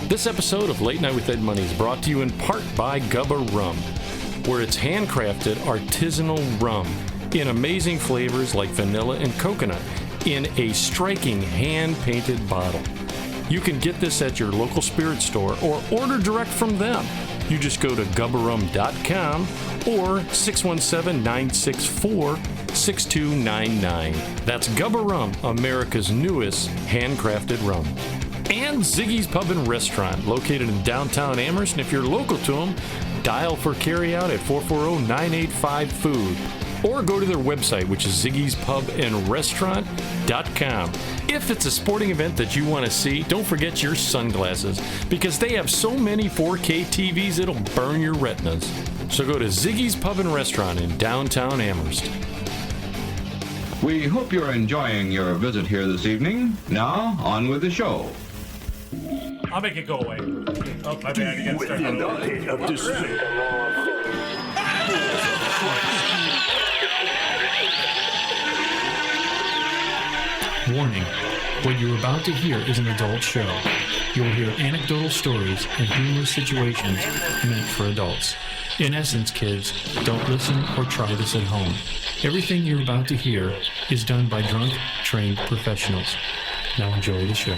This episode of Late Night with Ed Money is brought to you in part by Gubba Rum, where it's handcrafted artisanal rum in amazing flavors like vanilla and coconut in a striking hand-painted bottle. You can get this at your local spirit store or order direct from them. You just go to gubbarum.com or 617-964-6299. That's Gubba Rum, America's newest handcrafted rum. And Ziggy's Pub and Restaurant, located in downtown Amherst. And if you're local to them, dial for carryout at 440-985-FOOD. Or go to their website, which is ziggyspubandrestaurant.com. If it's a sporting event that you want to see, don't forget your sunglasses, because they have so many 4K TVs it'll burn your retinas. So go to Ziggy's Pub and Restaurant in downtown Amherst. We hope you're enjoying your visit here this evening. Now, on with the show. I'll make it go away. Oh, my bad. You gotta start Warning, what you're about to hear is an adult show. You'll hear anecdotal stories and humorous situations meant for adults. In essence, kids, don't listen or try this at home. Everything you're about to hear is done by drunk, trained professionals. Now enjoy the show.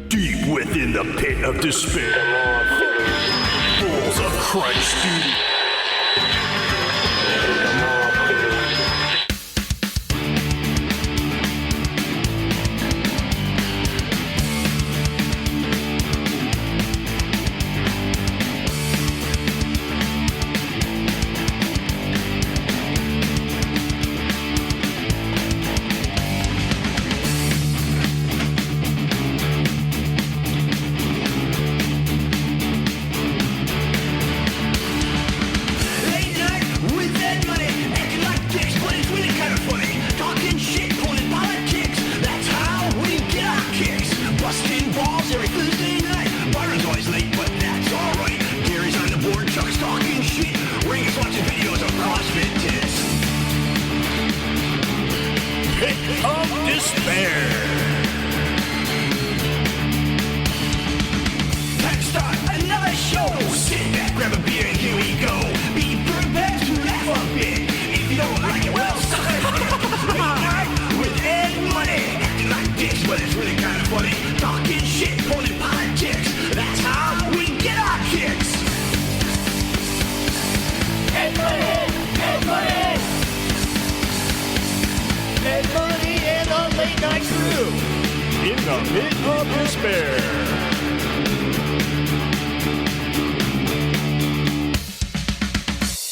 Deep within the pit of despair, balls of Christ, dude.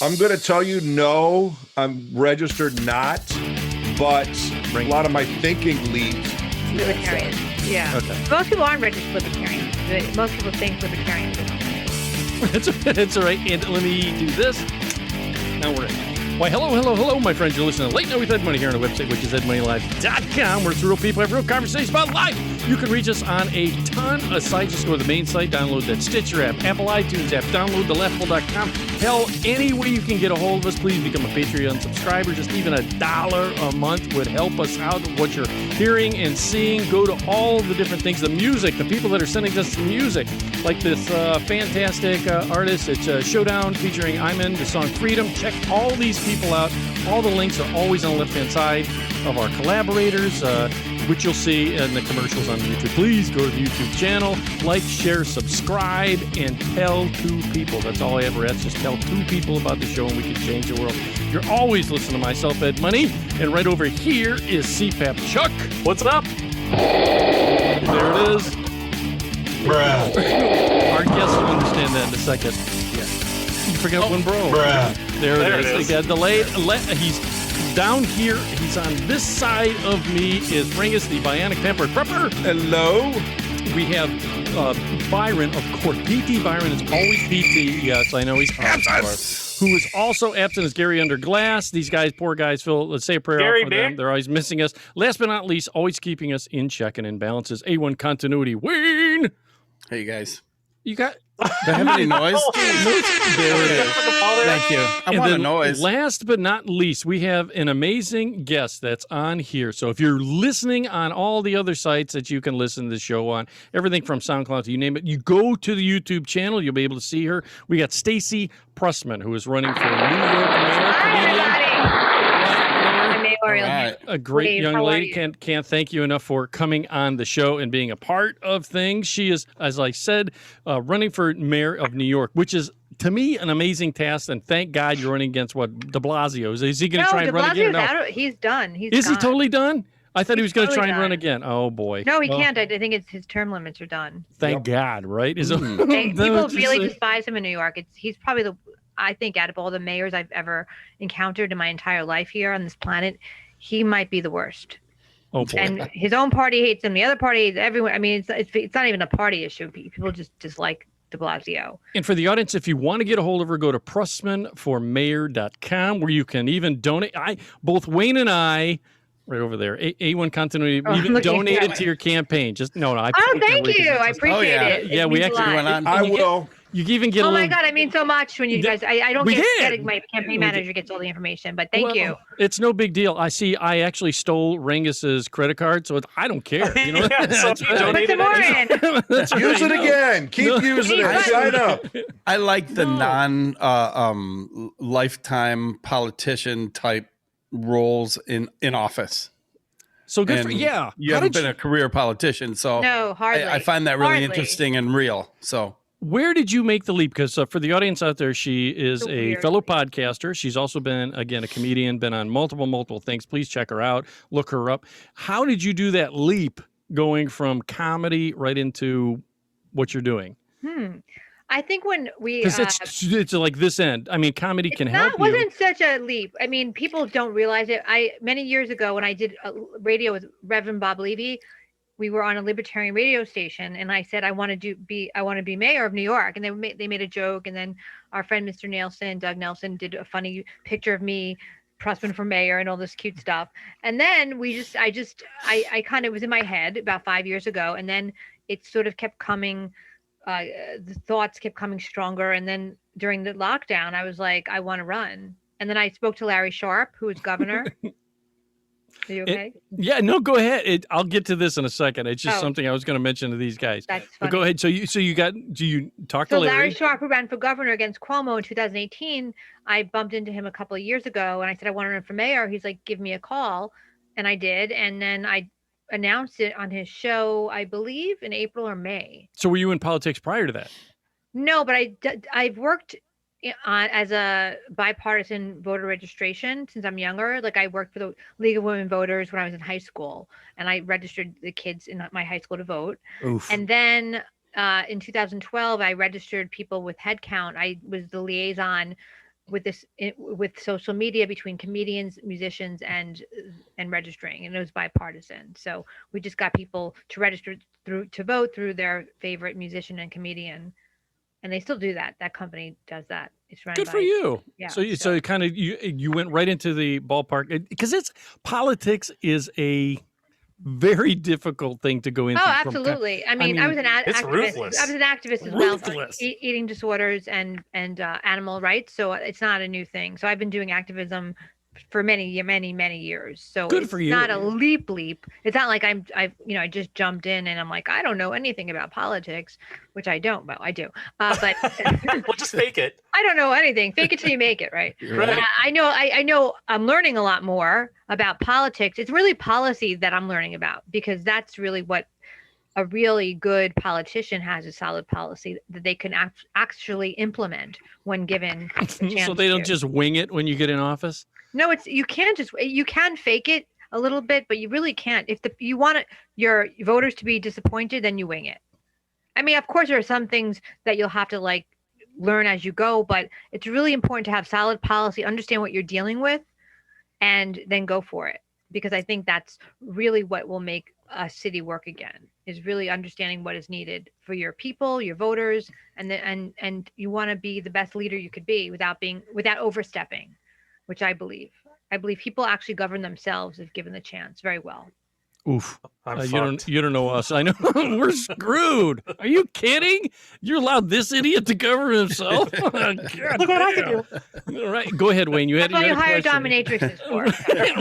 I'm going to tell you, no, I'm registered not, but a lot of my thinking leads. Libertarian, yeah. Okay. Most people aren't registered libertarians. Most people think libertarians are. It's all right. And let me do this. Now we're in. Why, hello, my friends. You're listening to Late Night with Ed Money here on the website, which is edmoneylive.com, where it's real people have real conversations about life. You can reach us on a ton of sites. Just go to the main site, download that Stitcher app, Apple iTunes app, download thelaughful.com. Hell, any way you can get a hold of us, please become a Patreon subscriber. Just even $1 a month would help us out with what you're hearing and seeing. Go to all the different things, the music, the people that are sending us the music, like this fantastic artist. It's Showdown featuring Iman, the song Freedom. Check all these people out. All the links are always on the left-hand side of our collaborators, which you'll see in the commercials on YouTube. Please go to the YouTube channel, like, share, subscribe, and tell 2 people. That's all I ever ask. Just tell 2 people about the show and we can change the world. You're always listening to myself, Ed Money, and right over here is CPAP Chuck. What's up? There it is. Bruh. Our guests will understand that in a second. Yeah. You forgot one bro. Bruh. There it is. Again, he's down here. He's on this side of me is Ringus, the Bionic Pampered Prepper. Hello. We have Byron, of course. PT Byron is always PT. Yes, I know he's absent. Who is also absent is Gary Under Glass. These guys, poor guys, Phil, let's say a prayer out for them. They're always missing us. Last but not least, always keeping us in check and in balance is A1 Continuity. Wayne. Hey, you guys. You got Do I have any noise? There it is. Thank you. I And want a then noise. Last but not least, we have an amazing guest that's on here. So if you're listening on all the other sites that you can listen to the show on, everything from SoundCloud to you name it, you go to the YouTube channel, you'll be able to see her. We got Stacy Pressman, who is running for New York mayor. Right. A great Dave, young how are lady. you? Can't thank you enough for coming on the show and being a part of things. She is, as I said, running for mayor of New York, which is, to me, an amazing task. And thank God you're running against De Blasio. Is he going to try and run again? No, he's done. Is he totally done? I thought he was going to totally try and run done. again. Oh boy. No, he can't. I think his term limits are done. Thank God, right? Is People really despise him in New York. He's probably I think out of all the mayors I've ever encountered in my entire life here on this planet, he might be the worst. Oh boy. And his own party hates him. The other party hates everyone. I mean, it's not even a party issue. People just dislike de Blasio. And for the audience, if you want to get a hold of her, go to pressmanformayor.com, where you can even donate. Both Wayne and I, right over there, A1 Continuity, even donated to your campaign. Just I Oh, thank you. I appreciate it. Yeah, we actually went on. I will. You even get Oh a my little, God, I mean so much when you guys. I don't We get did. my campaign manager gets all the information, but thank you. It's no big deal. I actually stole Rangus's credit card, so I don't care. You know? Yeah, so if you Put donated some more in. Use it again. Keep using it. Sign up. I like the lifetime politician type roles in office. So good And for yeah. You haven't been a career politician, so No, hardly. I find that really Hardly. interesting and real. So Where did you make the leap? Because for the audience out there, she is So a weird. fellow podcaster. She's also been, again, a comedian, been on multiple things. Please check her out. Look her up. How did you do that leap going from comedy right into what you're doing? I think when we Because it's like this end. I mean, comedy can help that you. wasn't such a leap. I mean, people don't realize it. Many years ago when I did radio with Reverend Bob Levy, we were on a libertarian radio station, and I said I want to be mayor of New York, and they made a joke, and then our friend Mr. Doug Nelson, did a funny picture of me, Pressman for mayor, and all this cute stuff, and then I kind of was in my head about 5 years ago, and then it sort of kept coming. The thoughts kept coming stronger, and then during the lockdown, I was like, I want to run, and then I spoke to Larry Sharp, who was governor. Are you okay? Yeah, no, go ahead. I'll get to this in a second. It's just something I was going to mention to these guys. That's But go funny. ahead. Do you talk to So Larry? Larry Sharp, who ran for governor against Cuomo in 2018, I bumped into him a couple of years ago, and I said I want to run for mayor. He's like, give me a call, and I did, and then I announced it on his show, I believe, in April or May. So were you in politics prior to that? No, but I've worked as a bipartisan voter registration since I'm younger. Like I worked for the League of Women Voters when I was in high school, and I registered the kids in my high school to vote. Oof. And then in 2012, I registered people with head count. I was the liaison with social media between comedians, musicians, and registering, and it was bipartisan. So we just got people to register to vote through their favorite musician and comedian, and they still do that. That company does that. It's run Good by, for you. Yeah. So kind of you went right into the ballpark because politics is a very difficult thing to go into. Oh, absolutely. I mean, I was an it's activist. ruthless. I was an activist as well for Ruthless. eating disorders and animal rights. So it's not a new thing. So I've been doing activism for many years. So Good it's for you. not a leap. It's not like I just jumped in and I'm like, I don't know anything about politics, which I don't. Well, I do. But Well, just fake it. I don't know anything. Fake it till you make it, right? Right. I know I'm learning a lot more about politics. It's really policy that I'm learning about, because that's really what a really good politician has, a solid policy that they can actually implement when given a chance So they don't to. just wing it when you get in office. No, you can fake it a little bit, but you really can't. If you want your voters to be disappointed, then you wing it. I mean, of course, there are some things that you'll have to learn as you go, but it's really important to have solid policy, understand what you're dealing with, and then go for it. Because I think that's really what will make a city work again, is really understanding what is needed for your people, your voters, and you want to be the best leader you could be without overstepping, which I believe. I believe people actually govern themselves if given the chance very well. Oof. I'm you don't know us. I know we're screwed. Are you kidding? You allowed this idiot to cover himself? Look what I can do. All right, go ahead, Wayne. You had, That's why you hire question. dominatrixes for.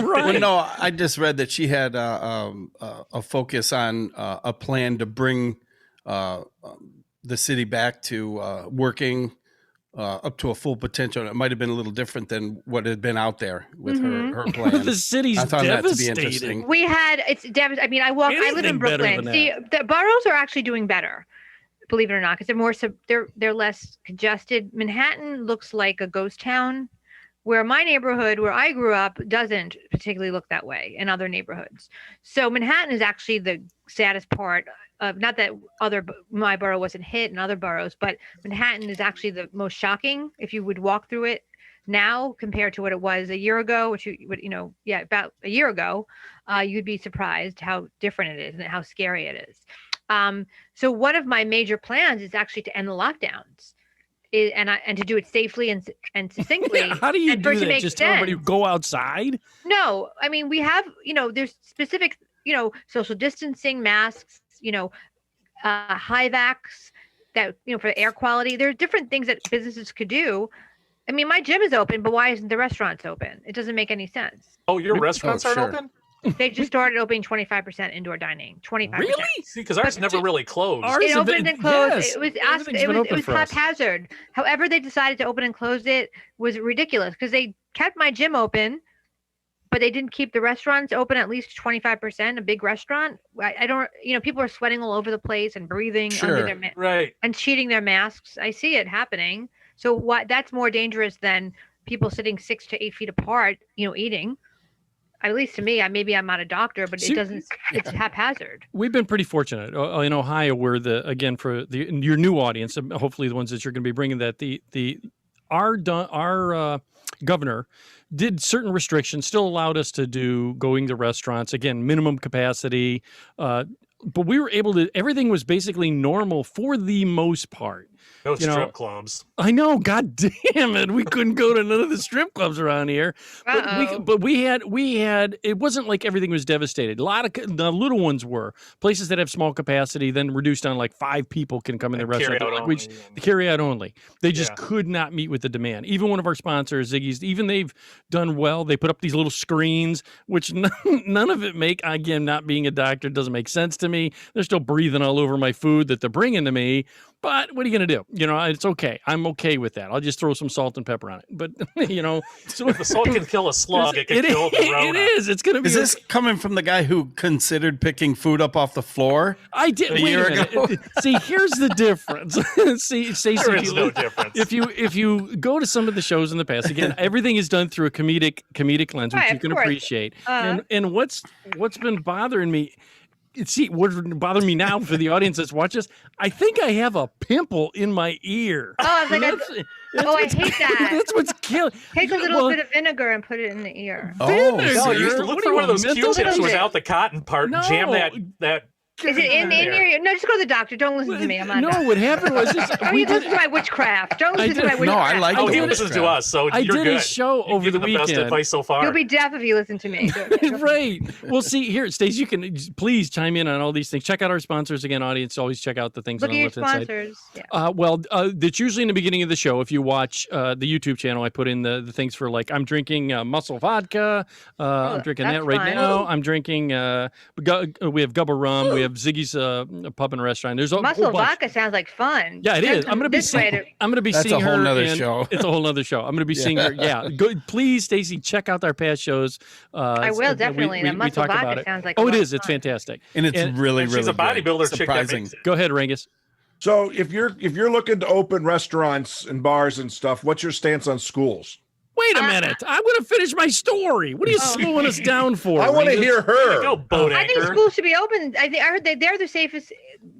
Right. Well, no, I just read that she had a focus on a plan to bring the city back to working up to a full potential. It might have been a little different than what had been out there with her plan. The city's I found that to be devastating. interesting. We had it's devastating. I mean, I live Anything in better Brooklyn. than See, the boroughs are actually doing better, believe it or not, because they're more they're less congested. Manhattan looks like a ghost town, where my neighborhood, where I grew up, doesn't particularly look that way in other neighborhoods. So Manhattan is actually the saddest part of, not that my borough wasn't hit in other boroughs, but Manhattan is actually the most shocking if you would walk through it now compared to what it was a year ago, which about a year ago, you'd be surprised how different it is and how scary it is. So one of my major plans is actually to end the lockdowns. And to do it safely and succinctly. How do you do that? Just tell everybody go outside? No, I mean, we have, there's specific, social distancing, masks, high vax that, for air quality. There are different things that businesses could do. I mean, my gym is open, but why isn't the restaurants open? It doesn't make any sense. Oh, your restaurants aren't open? They just started opening 25% indoor dining. 25%. Really? See, because ours never really closed. It opened and closed. Yes, It was haphazard. However, they decided to open and close it was ridiculous because they kept my gym open, but they didn't keep the restaurants open at least 25%. A big restaurant, I don't. People are sweating all over the place and breathing under their right and cheating their masks. I see it happening. So that's more dangerous than people sitting 6 to 8 feet apart, eating. At least to me, maybe I'm not a doctor, but it's haphazard. We've been pretty fortunate in Ohio, where for your new audience, hopefully the ones that you're going to be bringing, that our governor did certain restrictions, still allowed us to do going to restaurants, again, minimum capacity. But we were able to, everything was basically normal for the most part. No strip clubs. I know, God damn it. We couldn't go to none of the strip clubs around here. But we had, it wasn't like everything was devastated. A lot of the little ones were. Places that have small capacity, then reduced down like 5 people can come in the restaurant. Carry out only. They just could not meet with the demand. Even one of our sponsors, Ziggy's, even they've done well. They put up these little screens, which none of it again, not being a doctor, doesn't make sense to me. They're still breathing all over my food that they're bringing to me. But what are you going to do? It's okay. I'm okay with that. I'll just throw some salt and pepper on it. But, so if the salt can kill a slug, it can kill the Rona. It is. It's going to be. Is this coming from the guy who considered picking food up off the floor? I did. Wait a minute. See, here's the difference. See, Stacy, there is no difference. If you go to some of the shows in the past, again, everything is done through a comedic lens, which you can appreciate. And what's been bothering me. See, what would bother me now for the audience that's watching this, I think I have a pimple in my ear. Oh, I hate that. That's what's killing. Take a little bit of vinegar and put it in the ear. No, you used to look for one of those Q-tips without the cotton part and jam that. Is it in your ear? No, just go to the doctor. Don't listen to me. I'm not. No, what happened was don't listen to my witchcraft. Don't listen to my witchcraft. No, I like. He listens to us, so I you're did good. a show over the weekend. Best advice so far. You'll be deaf if you listen to me. Right. Well, see here, Stacey, you can please chime in on all these things. Check out our sponsors again, audience. Always check out the things on the left-hand side. Yeah. That's usually in the beginning of the show. If you watch the YouTube channel, I put in the things for, like, I'm drinking muscle vodka. I'm drinking that right now. I'm drinking. We have Gubba Rum. We have Ziggy's. A pub and a restaurant. There's a muscle vodka sounds like fun. Yeah, it is. I'm going to be seeing her. That's a whole nother show. It's a whole nother show. I'm going to be seeing her. Yeah, please, Stacy, check out our past shows. I will definitely. The muscle vodka sounds like. Oh, it is. It's fantastic, and it's really she's a bodybuilder. Surprising. Go ahead, Rangus. So if you're looking to open restaurants and bars and stuff, what's your stance on schools? Wait a minute. I'm going to finish my story. What are you slowing us down for? I want to hear her. Go, boat I think schools should be open. I heard that they're the safest.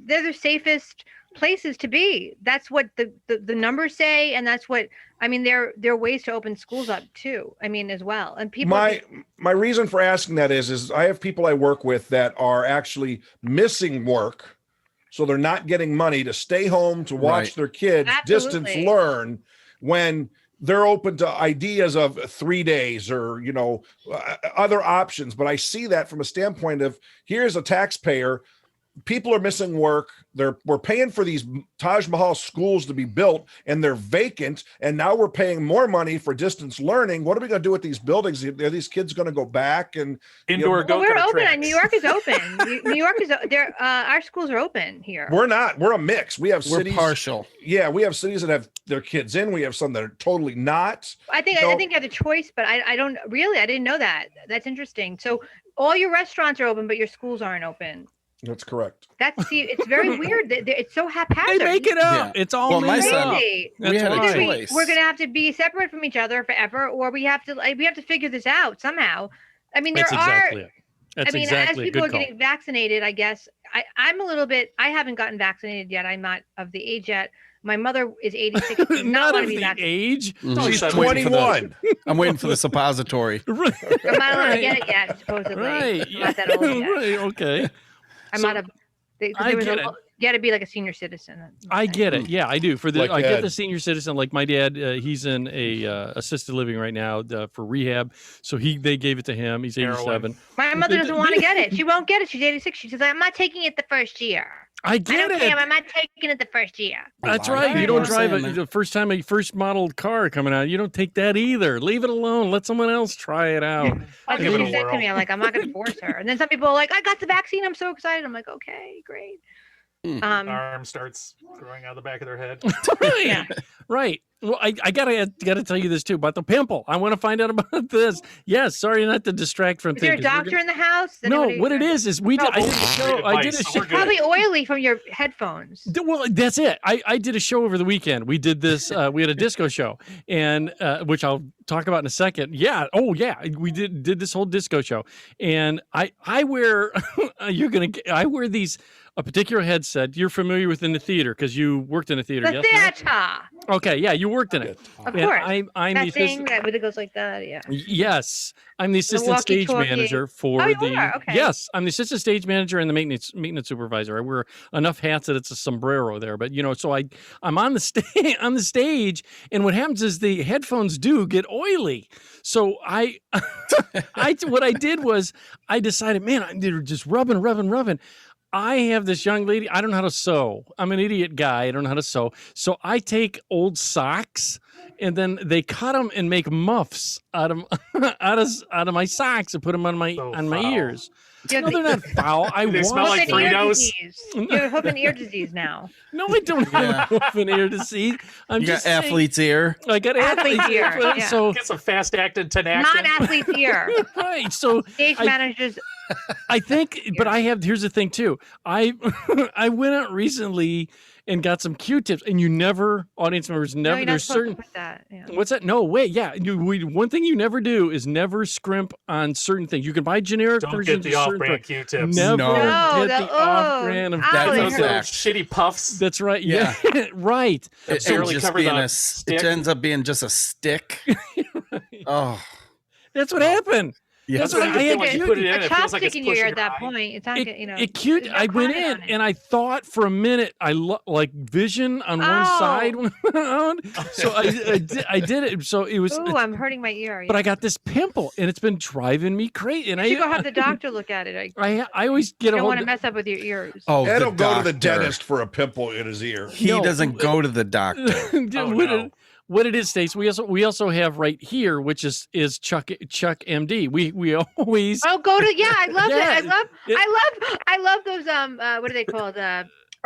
They're the safest places to be. That's what the numbers say, and that's what I mean. There are ways to open schools up too. I mean, as well. And people. My reason for asking that is I have people I work with that are actually missing work, so they're not getting money to stay home to watch their kids distance learn when they're open to ideas of 3 days or, other options. But I see that from a standpoint of, here's a taxpayer. People are missing work. We're paying for these Taj Mahal schools to be built, and they're vacant. And now we're paying more money for distance learning. What are we going to do with these buildings? Are these kids going to go back and indoor go? We're open. New York is open. New York is there. Our schools are open here. We're not. We're a mix. We have cities. We're partial. Yeah, we have cities that have their kids in. We have some that are totally not. I think you have the choice, but I don't really. I didn't know that. That's interesting. So all your restaurants are open, but your schools aren't open. That's correct. It's very weird. It's so haphazard. They make it up. Yeah. It's all made up. We had a choice. We're going to have to be separate from each other forever, or we have to figure this out somehow. I mean, That's exactly as people are getting vaccinated, I guess I'm a little bit. I haven't gotten vaccinated yet. I'm not of the age yet. My mother is 86. Not of the age. Mm-hmm. She's 21. I'm waiting for the suppository. I'm not allowed to get it yet, supposedly. Right. I'm not that old yet. Right. Okay. I'm not a. You got to be like a senior citizen. I get it. Yeah, I do. I get the senior citizen. Like my dad, he's in a assisted living right now for rehab. So they gave it to him. He's 87. My mother doesn't want to get it. She won't get it. She's 86. She says, "I'm not taking it the first year." I don't care. I'm not taking it the first year. That's right. You don't drive the first model car coming out. You don't take that either. Leave it alone. Let someone else try it out. That's what she said to me. I'm like, I'm not going to force her. And then some people are like, I got the vaccine. I'm so excited. I'm like, okay, great. Arm starts growing out of the back of their head. Right. Yeah. Right. Well, I gotta tell you this too about the pimple. I want to find out about this. Yes. Sorry not to distract from things. Is there a doctor in the house? No. What it is I did a show. It's probably oily from your headphones. Well, that's it. I did a show over the weekend. We did this. We had a disco show, and which I'll talk about in a second. Yeah. Oh, yeah. We did this whole disco show, and I wear I wear these. A particular headset you're familiar with in the theater because you worked in a theater. The theater. Okay, yeah, you worked in it. Of course. I'm that thing that goes like that. Yeah. Yes, I'm the assistant stage manager for Okay. Yes, I'm the assistant stage manager and the maintenance supervisor. I wear enough hats that it's a sombrero there. But so I'm on the on the stage, and what happens is the headphones do get oily. So what I did was I decided, man, they're just rubbing. I have this young lady. I don't know how to sew. I'm an idiot guy. I don't know how to sew. So I take old socks and then they cut them and make muffs out of my socks and put them on my ears. No, they're not foul. They smell like Fritos. You're hoof ear disease now. No, I don't have hoof ear disease. You got athlete's ear. I got athlete's ear. Yeah. So get some fast-acting Tenaxin. Not athlete's ear. Right. So stage managers. I think, but here's the thing too. I went out recently and got some Q-tips, and audience members never. No, there's certain. Put that. Yeah. What's that? No, wait. Yeah, one thing you never do is never scrimp on certain things. You can buy generic versions. Don't get the off-brand Q-tips. Never get the off-brand of those shitty puffs. That's right. Yeah, right. It ends up being just a stick. Right. Oh, that's what happened. Yeah. That's what I had. When you put it in, it feels like it's in your ear pushing at that eye. point. It's not, It cute. I went in and I thought for a minute like vision on one side went on. So I did it. So it was. Oh, I'm hurting my ear. But I got this pimple and it's been driving me crazy. And you go have the doctor look at it. I always get I don't want to mess up with your ears. Oh, Ed will go to the dentist for a pimple in his ear. He doesn't go to the doctor. What it is, Stace, we also have right here, which is Chuck MD. We always go to I love it. I love those what are they called?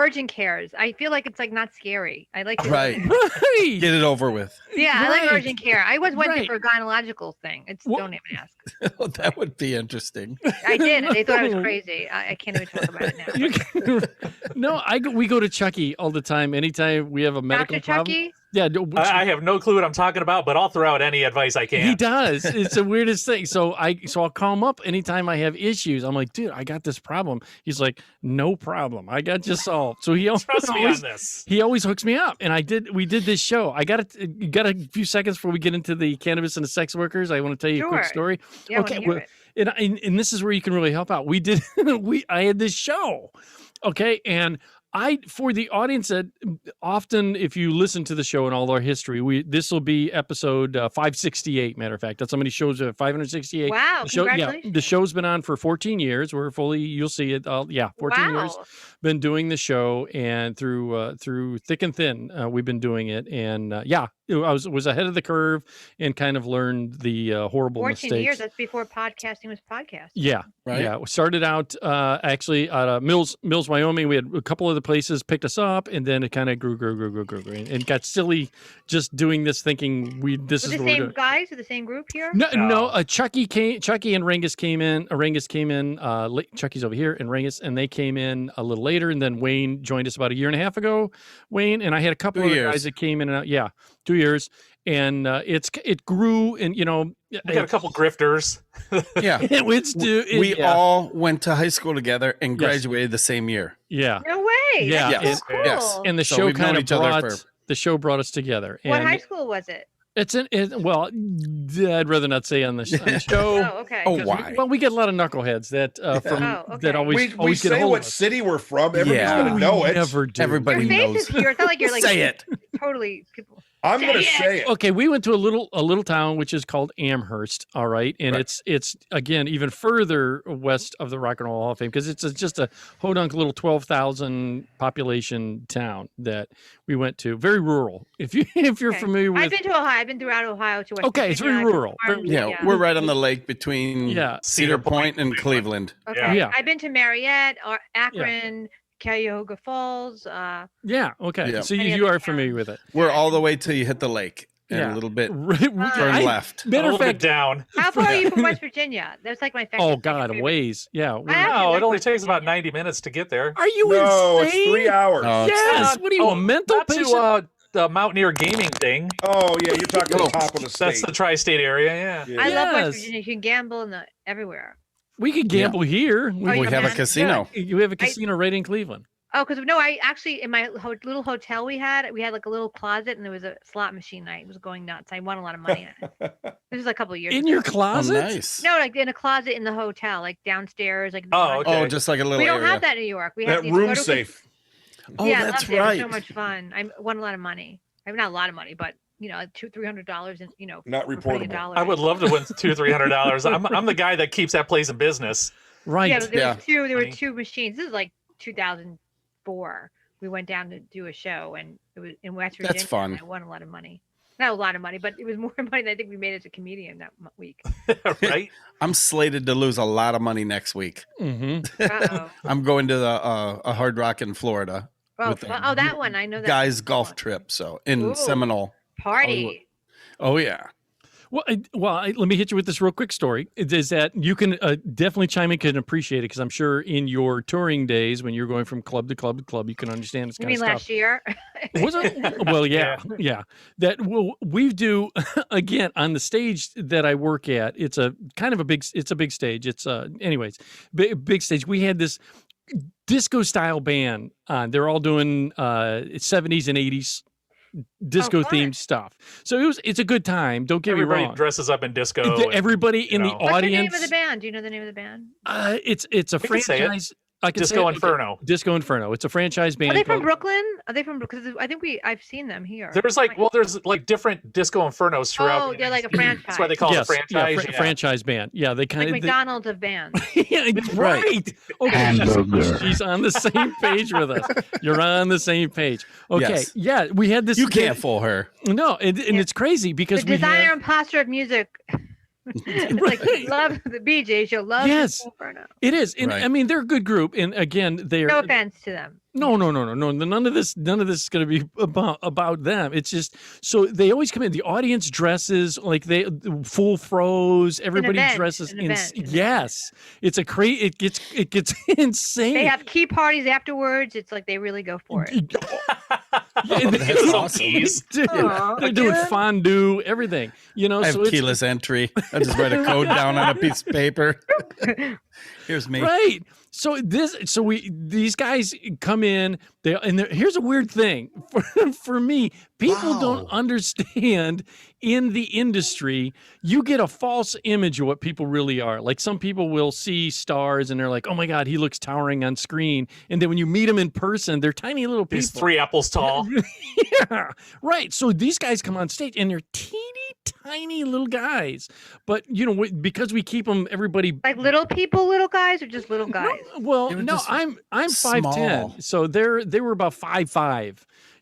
Urgent cares. I feel like it's like not scary. I like right. Get it over with. Yeah, I like urgent care. I went there for a gynecological thing. Don't even ask. That would be interesting. I did. They thought I was crazy. I can't even talk about it now. No, we go to Chucky all the time. Anytime we have a medical Dr. problem. Chucky? Yeah, I have no clue what I'm talking about, but I'll throw out any advice I can. He does. It's the weirdest thing. So I'll call him up anytime I have issues. I'm like, dude, I got this problem. He's like, no problem. I got you solved. So he always hooks me up. And we did this show. I got a few seconds before we get into the cannabis and the sex workers. I want to tell you a quick story. Yeah, okay. And this is where you can really help out. I had this show. Okay. And For the audience that often, if you listen to the show and all our history, this will be episode 568. Matter of fact, that's how many shows we have. 568. Wow! Congratulations. The show's been on for 14 years. We're fully. You'll see it. 14 years. Been doing the show, and through thick and thin, we've been doing it. And I was ahead of the curve and kind of learned the horrible 14 mistakes. years. That's before podcasting was podcasting. Yeah. Right. Yeah. We started out actually out of Mills, Wyoming. We had a couple of the places picked us up, and then it kind of grew, and got silly just doing this, thinking this is the what we're same doing. guys with the same group here. No. Chucky and Rangus came in. Rangus came in. Chucky's over here, and Rangus, and they came in a little later, and then Wayne joined us about a year and a half ago. Wayne and I had a couple of guys that came in and out. Yeah, 2 years, and it grew, and we got a couple grifters. Yeah, we all went to high school together and graduated the same year. Yeah, no way. Yeah, that's cool. Yes. And the show kind of brought us together. What high school was it? I'd rather not say on the show. Oh, okay. Oh, why? Well, we get a lot of knuckleheads that that always we get a say hold what of us. city we're from. Everybody's gonna know it. Never do. Everybody Your face knows. is here. It's not like you're like Say it. totally people. I'm gonna say it. Okay, we went to a little town which is called Amherst. All right, and it's again even further west of the Rock and Roll Hall of Fame because it's just a hodunk little 12,000 population town that we went to. Very rural. If you're familiar with, I've been to Ohio. I've been throughout Ohio to West Okay, it's very rural. We're right on the lake between Cedar Point and Cleveland. Okay. Yeah. I've been to Marietta, Akron, Cuyahoga Falls. Okay. Yeah. So you are familiar with it. We're all the way till you hit the lake. And a little bit turn left. Matter of fact, down. How far are you from West Virginia? That's like my favorite. Oh God, a ways. Yeah. No, it only takes about 90 minutes to get there. Are you No, insane? it's 3 hours. Yes. What are you, a mental not patient? to the Mountaineer Gaming thing. Oh yeah, you're talking the top of the state. That's the tri-state area. Yeah. I love West Virginia. You can gamble everywhere. We could gamble here. We have a casino. You have a casino right in Cleveland. Oh, because I actually in my little hotel we had like a little closet and there was a slot machine night. It was going nuts. I won a lot of money on it. This was a couple of years in ago. your closet. Oh, nice. No, like in a closet in the hotel, like downstairs. Like Oh, just like a little. We don't area. have that in New York. We that have room safe. Oh, yeah, that's right. right. It was so much fun. I won a lot of money. I mean, not a lot of money, but $200-$300, and not reportable. I would love to win $200-$300. I'm the guy that keeps that place in business. Right. Yeah, there were two machines. This is like 2004. We went down to do a show, and it was in West Virginia. That's fun. And I won a lot of money. Not a lot of money, but it was more money than I think we made as a comedian that week. Right? I'm slated to lose a lot of money next week. Mm-hmm. I'm going to a Hard Rock in Florida. Oh, that one. I know that. Guys golf trip. So in Seminole. Party. Oh, yeah. Well, let me hit you with this real quick story. Is that you can definitely chime in and appreciate it because I'm sure in your touring days when you're going from club to club to club, you can understand this kind of stuff. last year? Was it? Well, yeah. That we do again on the stage that I work at. It's a kind of a big stage. It's anyways, big stage. We had this disco style band on. They're all doing 70s and 80s. Disco themed stuff. So it's a good time. Don't get me wrong. Everybody dresses up in disco. Everybody in the audience. What's the name of the band? Do you know the name of the band? It's a franchise. I can Disco Inferno. Disco Inferno. It's a franchise band. Are they from Brooklyn? Are they from Brooklyn? Because I think I've seen them here. There's different Disco Infernos throughout. Oh, they're like a franchise. That's why they call it a franchise. Franchise band. Yeah, they kind like of McDonald's of bands. Yeah, right. Okay, she's on the same page with us. You're on the same page. Okay, yes. Yeah, we had this. You can't fool her. No, and it's crazy because the designer and imposter of music. It's like love the BJs. You'll love Inferno. It is, and I mean they're a good group. And again, they're no offense to them. No. None of this is going to be about them. It's just so they always come in. The audience dresses like they full froze. Everybody dresses in. Yes, it's a It gets insane. They have key parties afterwards. It's like they really go for it. That's awesome. They're doing fondue, everything. I have keyless entry. I just write a code down on a piece of paper. Here's me. Right. these guys come in. Here's a weird thing for me. People don't understand in the industry. You get a false image of what people really are. Like some people will see stars and they're like, "Oh my God, he looks towering on screen." And then when you meet them in person, they're tiny little people. He's 3 apples tall. Yeah, right. So these guys come on stage and they're tiny little guys, but because we keep them, everybody like little guys, or just little guys. I'm 5'10", so they were about 5'5".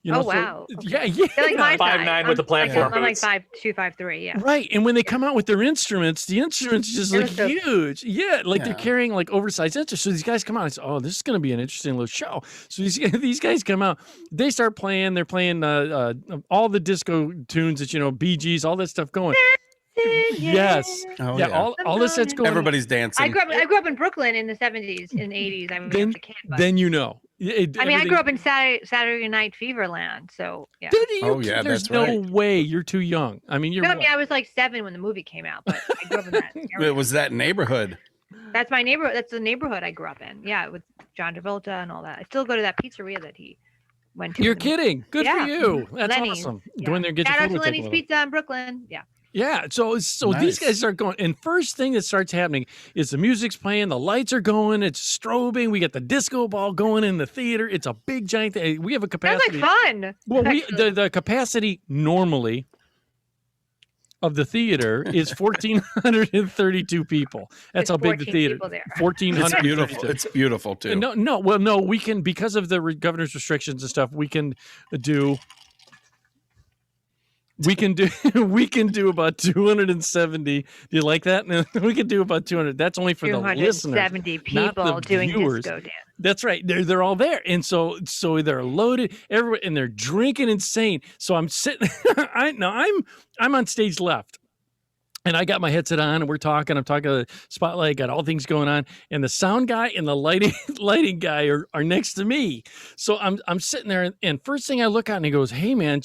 Wow. Okay. Yeah. They're like my 5'9" with the platform I'm like boots. 5'2", 5'3". Yeah. Right, and when they come out with their instruments, the instruments just look huge. Yeah, they're carrying like oversized instruments. So these guys come out and say, "Oh, this is going to be an interesting little show." So these guys come out, they start playing. They're playing all the disco tunes that Bee Gees, all that stuff going. Yes. Oh, yeah. All this that's going. Everybody's dancing. I grew up in Brooklyn in the 70s and 80s. I mean, then you know. I grew up in Saturday Night Fever land. So yeah. There's no way you're too young. I mean, I was like 7 when the movie came out, but I grew up in that area. It was that neighborhood. That's my neighborhood. That's the neighborhood I grew up in. Yeah, with John Travolta and all that. I still go to that pizzeria that he went to. You're kidding. Good for you. That's Lenny's. awesome. Yeah. Go in there and get Shout your out to photo Lenny's taken. Pizza in Brooklyn. Yeah. Yeah, so Nice. these guys start going, and first thing that starts happening is the music's playing, the lights are going, it's strobing, we got the disco ball going in the theater. It's a big giant thing. We have a capacity. That's like fun. Well, the capacity normally of the theater is 1,432 people. That's how big the theater. 1,400. It's beautiful. It's beautiful too. No, we can, because of the governor's restrictions and stuff, we can do about 270. Do you like that? We can do about 200. That's only for the listeners. 270 people doing viewers. disco dance. That's right. They're all there, and so they're loaded. Everyone, and they're drinking insane. So I'm sitting. I'm on stage left. And I got my headset on, and we're talking. I'm talking to the spotlight. Got all things going on, and the sound guy and the lighting guy are next to me. So I'm sitting there, and first thing I look out, and he goes, "Hey man,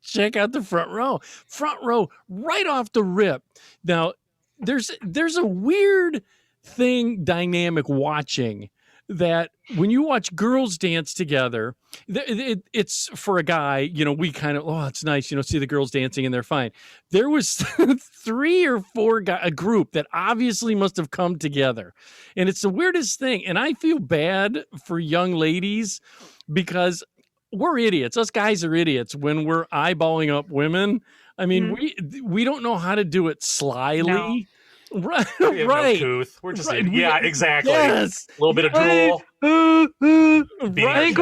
check out the front row. Front row, right off the rip." Now, there's a weird dynamic watching that when you watch girls dance together, it's for a guy, we kind of, it's nice, see the girls dancing and they're fine. There was 3 or 4 a group that obviously must have come together. And it's the weirdest thing. And I feel bad for young ladies because we're idiots. Us guys are idiots when we're eyeballing up women. I mean, we don't know how to do it slyly. No. Right. No we're just exactly. Yes. A little bit of drool. Right.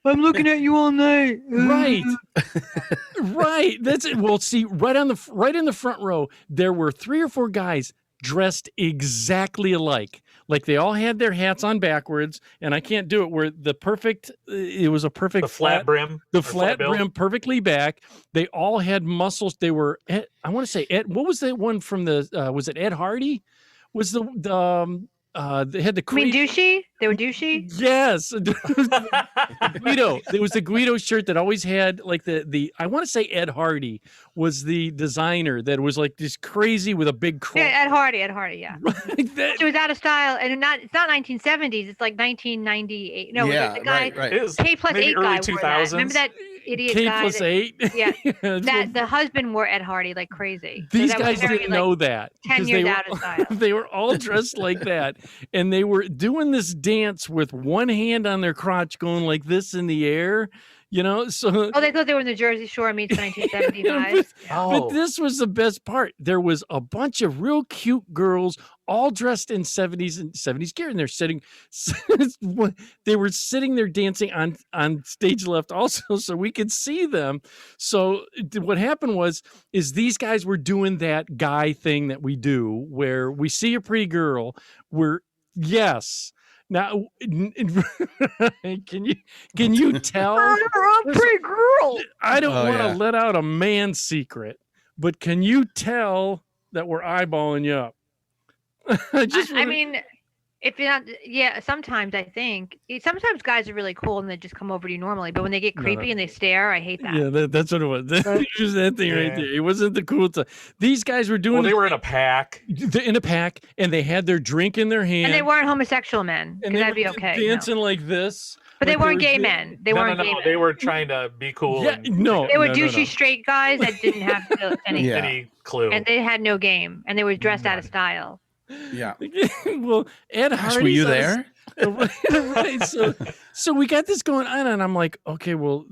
I'm looking at you all night. Right. Right. That's it. Well, see, right in the front row, there were 3 or 4 guys dressed exactly alike. Like they all had their hats on backwards, and I can't do it where it was a perfect flat brim. The flat brim perfectly back. They all had muscles. They were, I want to say, what was that one from was it Ed Hardy? Was they had the douchey? They were douchey? Yes. Guido. There was the Guido shirt that always had like the I want to say Ed Hardy was the designer that was like this crazy with a big cross. Yeah, Ed Hardy, yeah. Right, it was out of style, and it's not 1970s, it's like 1998. No, yeah, the guy, right. K plus 8 early guy 2000s. Remember that idiot K guy? plus 8? Yeah. The husband wore Ed Hardy like crazy. These guys didn't know that. 10 years out of style. They were all dressed like that. And they were doing this dance with one hand on their crotch going like this in the air. So they thought they were in the Jersey Shore meets 1975. But this was the best part. There was a bunch of real cute girls all dressed in 70s gear, and they were sitting there dancing on stage left also, so we could see them. So what happened is these guys were doing that guy thing that we do where we see a pretty girl, now, can you tell? I'm a pretty girl. I don't want to let out a man's secret, but can you tell that we're eyeballing you up? If you're not, yeah, sometimes I think sometimes guys are really cool and they just come over to you normally, but when they get creepy and they stare, I hate that. Yeah, that's what it was. It was that thing right there. It wasn't the cool time. These guys were doing. Well, they were in a pack. In a pack, and they had their drink in their hand. And they weren't homosexual men, because that'd be okay. Dancing like this. But they weren't gay men. They weren't gay men. They were trying to be cool. Yeah, no. They were douchey straight guys that didn't have any clue. And they had no game, and they were dressed out of style. Yeah. Well, Ed Hardy. Were you there? Right. So we got this going on, and I'm like, okay, well,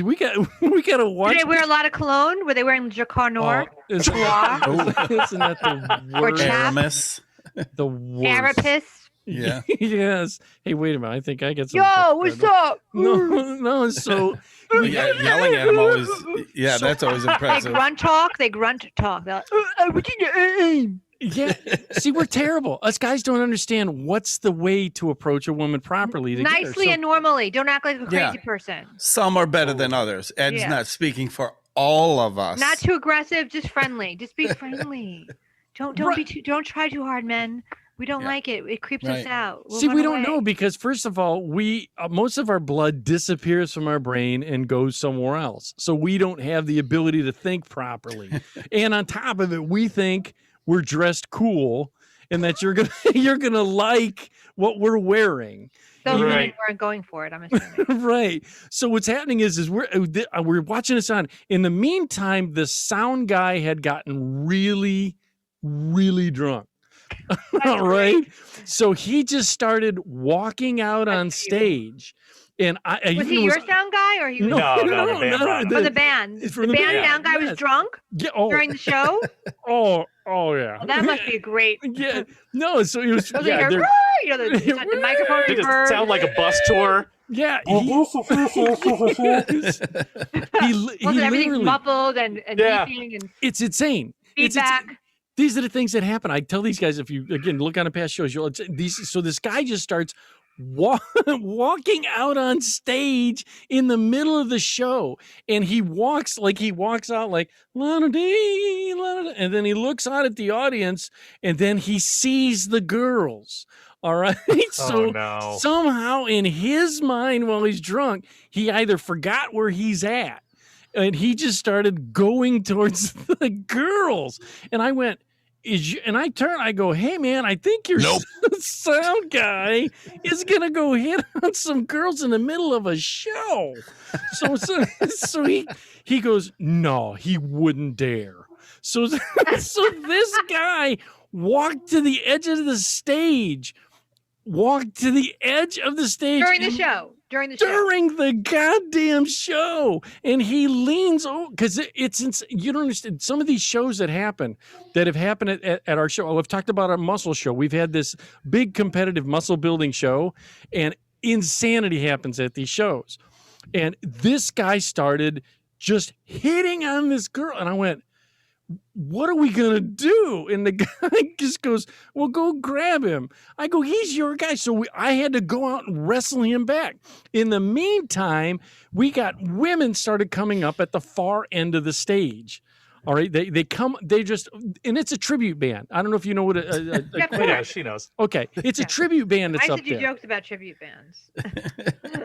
we got to watch. Did they wear a lot of cologne? Were they wearing Jacquard Noir? Isn't that the Or worst? Aramis. The worst. Carapace? Yeah. Yes. Hey, wait a minute. I think I get some. Yo, what's up? No. So yelling at him always. Yeah, that's always impressive. They grunt talk. They're like, yeah. See, we're terrible. Us guys don't understand what's the way to approach a woman properly. Nicely and normally. Don't act like a crazy person. Some are better than others. Ed's not speaking for all of us. Not too aggressive, just friendly. Just be friendly. Don't try too hard, men. We don't like it. It creeps us out. See, we don't know because first of all, most of our blood disappears from our brain and goes somewhere else. So we don't have the ability to think properly. And on top of it, we think we're dressed cool and that you're gonna like what we're wearing. Those women weren't going for it, I'm assuming. Right. So what's happening is we're watching this on. In the meantime, the sound guy had gotten really, really drunk. All right. So he just started walking out on stage. And was he your sound guy or he was the band? The band sound guy was drunk during the show? Oh yeah. Well, that must be a great. Yeah. No, so it was. The microphone. It just sound like a bus tour. Yeah. Everything's muffled and beeping and it's insane. Feedback. These are the things that happen. I tell these guys, if you again look on the past shows, so this guy just starts walking out on stage in the middle of the show, and he walks out like la-da-dee, la-da-dee, and then he looks out at the audience, and then he sees the girls. All right. So somehow in his mind, while he's drunk, he either forgot where he's at, and he just started going towards the girls, and I went. I go, hey man, I think your sound guy is gonna go hit on some girls in the middle of a show. So he goes, no, he wouldn't dare. So this guy walked to the edge of the stage. During the goddamn show, and he leans over because you don't understand some of these shows that have happened at our show. I've talked about our muscle show. We've had this big competitive muscle building show, and insanity happens at these shows. And this guy started just hitting on this girl, and I went, what are we going to do? And the guy just goes, well, go grab him. I go, he's your guy. So I had to go out and wrestle him back. In the meantime, we got women started coming up at the far end of the stage. All right. And it's a tribute band. I don't know if you know what yeah, she knows. Okay. It's a tribute band that's up there. I used to do jokes about tribute bands.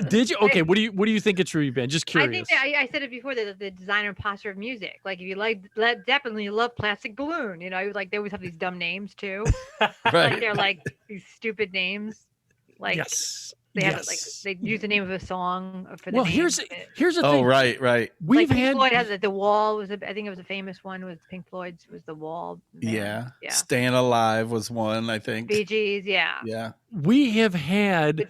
Did you? Okay. What do you think of tribute band? Just curious. I said it before, the designer and posture of music. Like if you like Led Zeppelin, you love Plastic Balloon. You know, like they always have these dumb names too. Right. Like they're like these stupid names. Like yes. They have they use the name of a song for the name. Here's the thing. Oh, right. We've had Pink Floyd has The Wall I think it was a famous one with Pink Floyd's was The Wall. Yeah. Staying Alive was one, I think. Bee Gees, yeah. Yeah. We have had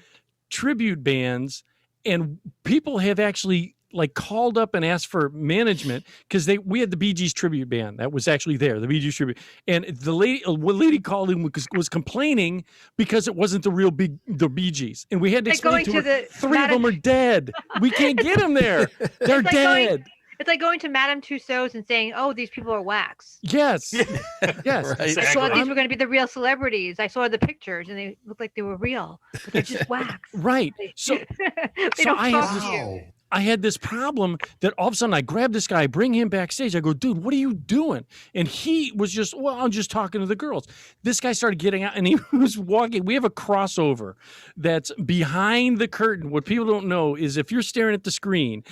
tribute bands, and people have actually like called up and asked for management because we had the Bee Gees tribute band that was actually there, the Bee Gees tribute, and the lady called in was complaining because it wasn't the Bee Gees, and we had to explain to her three of them are dead. We can't get them there. They're dead. It's like going to Madame Tussauds and saying, "Oh, these people are wax." Yes, yes. Right. I thought these were going to be the real celebrities. I saw the pictures, and they looked like they were real, but they're just wax. Right. So, they don't talk to you. I had this problem that all of a sudden I grab this guy, bring him backstage. I go, dude, what are you doing? And he was just, well, I'm just talking to the girls. This guy started getting out and he was walking. We have a crossover that's behind the curtain. What people don't know is if you're staring at the screen,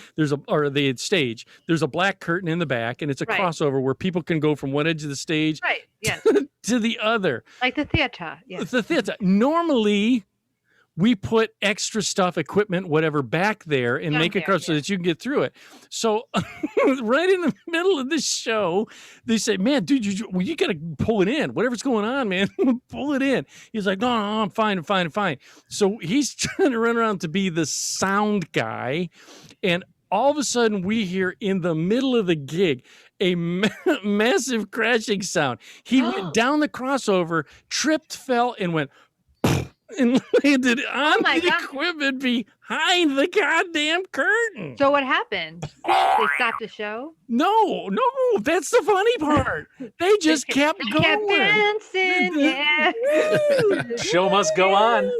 or the stage, there's a black curtain in the back, and it's a crossover where people can go from one edge of the stage to the other. Like the theater. Yeah. The theater. Normally, we put extra stuff, equipment, whatever, back there and make it so that you can get through it. So right in the middle of this show, they say, man, dude, you got to pull it in. Whatever's going on, man, pull it in. He's like, no, I'm fine. So he's trying to run around to be the sound guy. And all of a sudden we hear in the middle of the gig a massive crashing sound. He went down the crossover, tripped, fell, and went and landed on the equipment behind the goddamn curtain. So what happened? They stopped the show? No, that's the funny part. They just kept going. Kept dancing, yeah. Show must go on.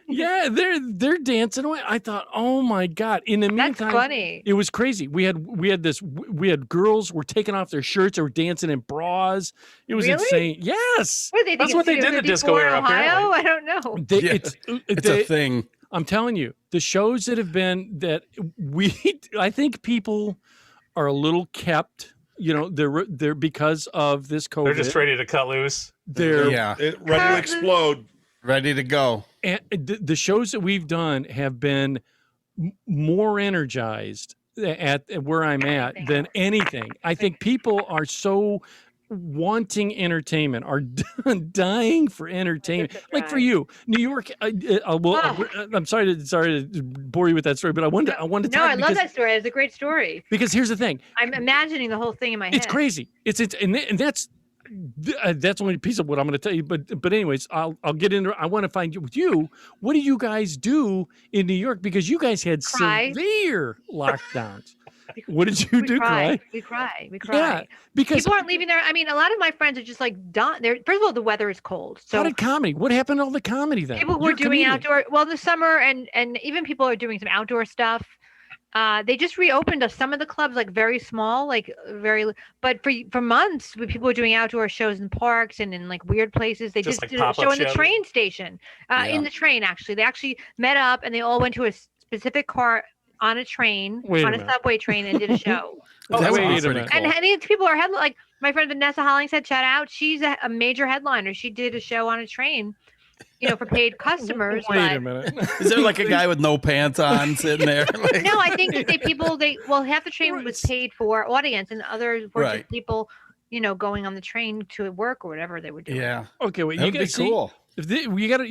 Yeah, they're dancing away. I thought, oh my God. In the meantime, that's funny. It was crazy. We had girls were taking off their shirts or dancing in bras. It was insane. Yes. That's what they did in the disco era, Ohio? I don't know. It's a thing. I'm telling you, the shows that have been that I think people are a little kept. You know, they're because of this COVID. They're just ready to cut loose. They're ready to explode. Ready to go. And the shows that we've done have been more energized at where I'm at than anything. I think people are so wanting entertainment, are dying for entertainment. Like for you, New York. I'm sorry to bore you with that story, but I wanted to. No, I love that story. It's a great story. Because here's the thing. I'm imagining the whole thing in my head. It's crazy. And that's only a piece of what I'm going to tell you. But anyways, I'll get into. I want to find you with you. What do you guys do in New York? Because you guys had severe lockdowns. What did you do? Cry? We cry. Yeah, because people aren't leaving there. I mean, a lot of my friends are just like done. First of all, the weather is cold. So how did comedy? What happened to all the comedy then? People were doing outdoor. Well, the summer and even people are doing some outdoor stuff. They just reopened some of the clubs, like very small, but for months, people were doing outdoor shows in parks and in like weird places. They just did a show in the train station, in the train, actually. They actually met up and they all went to a specific car on a train, on a subway train, and did a show. That was pretty cool. And these people are like my friend Vanessa Hollingshead, shout out. She's a major headliner. She did a show on a train. For paid customers. Wait a minute. Is there like a guy with no pants on sitting there? No, I think that half the train was paid for audience and others were just people, going on the train to work or whatever they were doing. Yeah. Okay, well, you guys cool. You got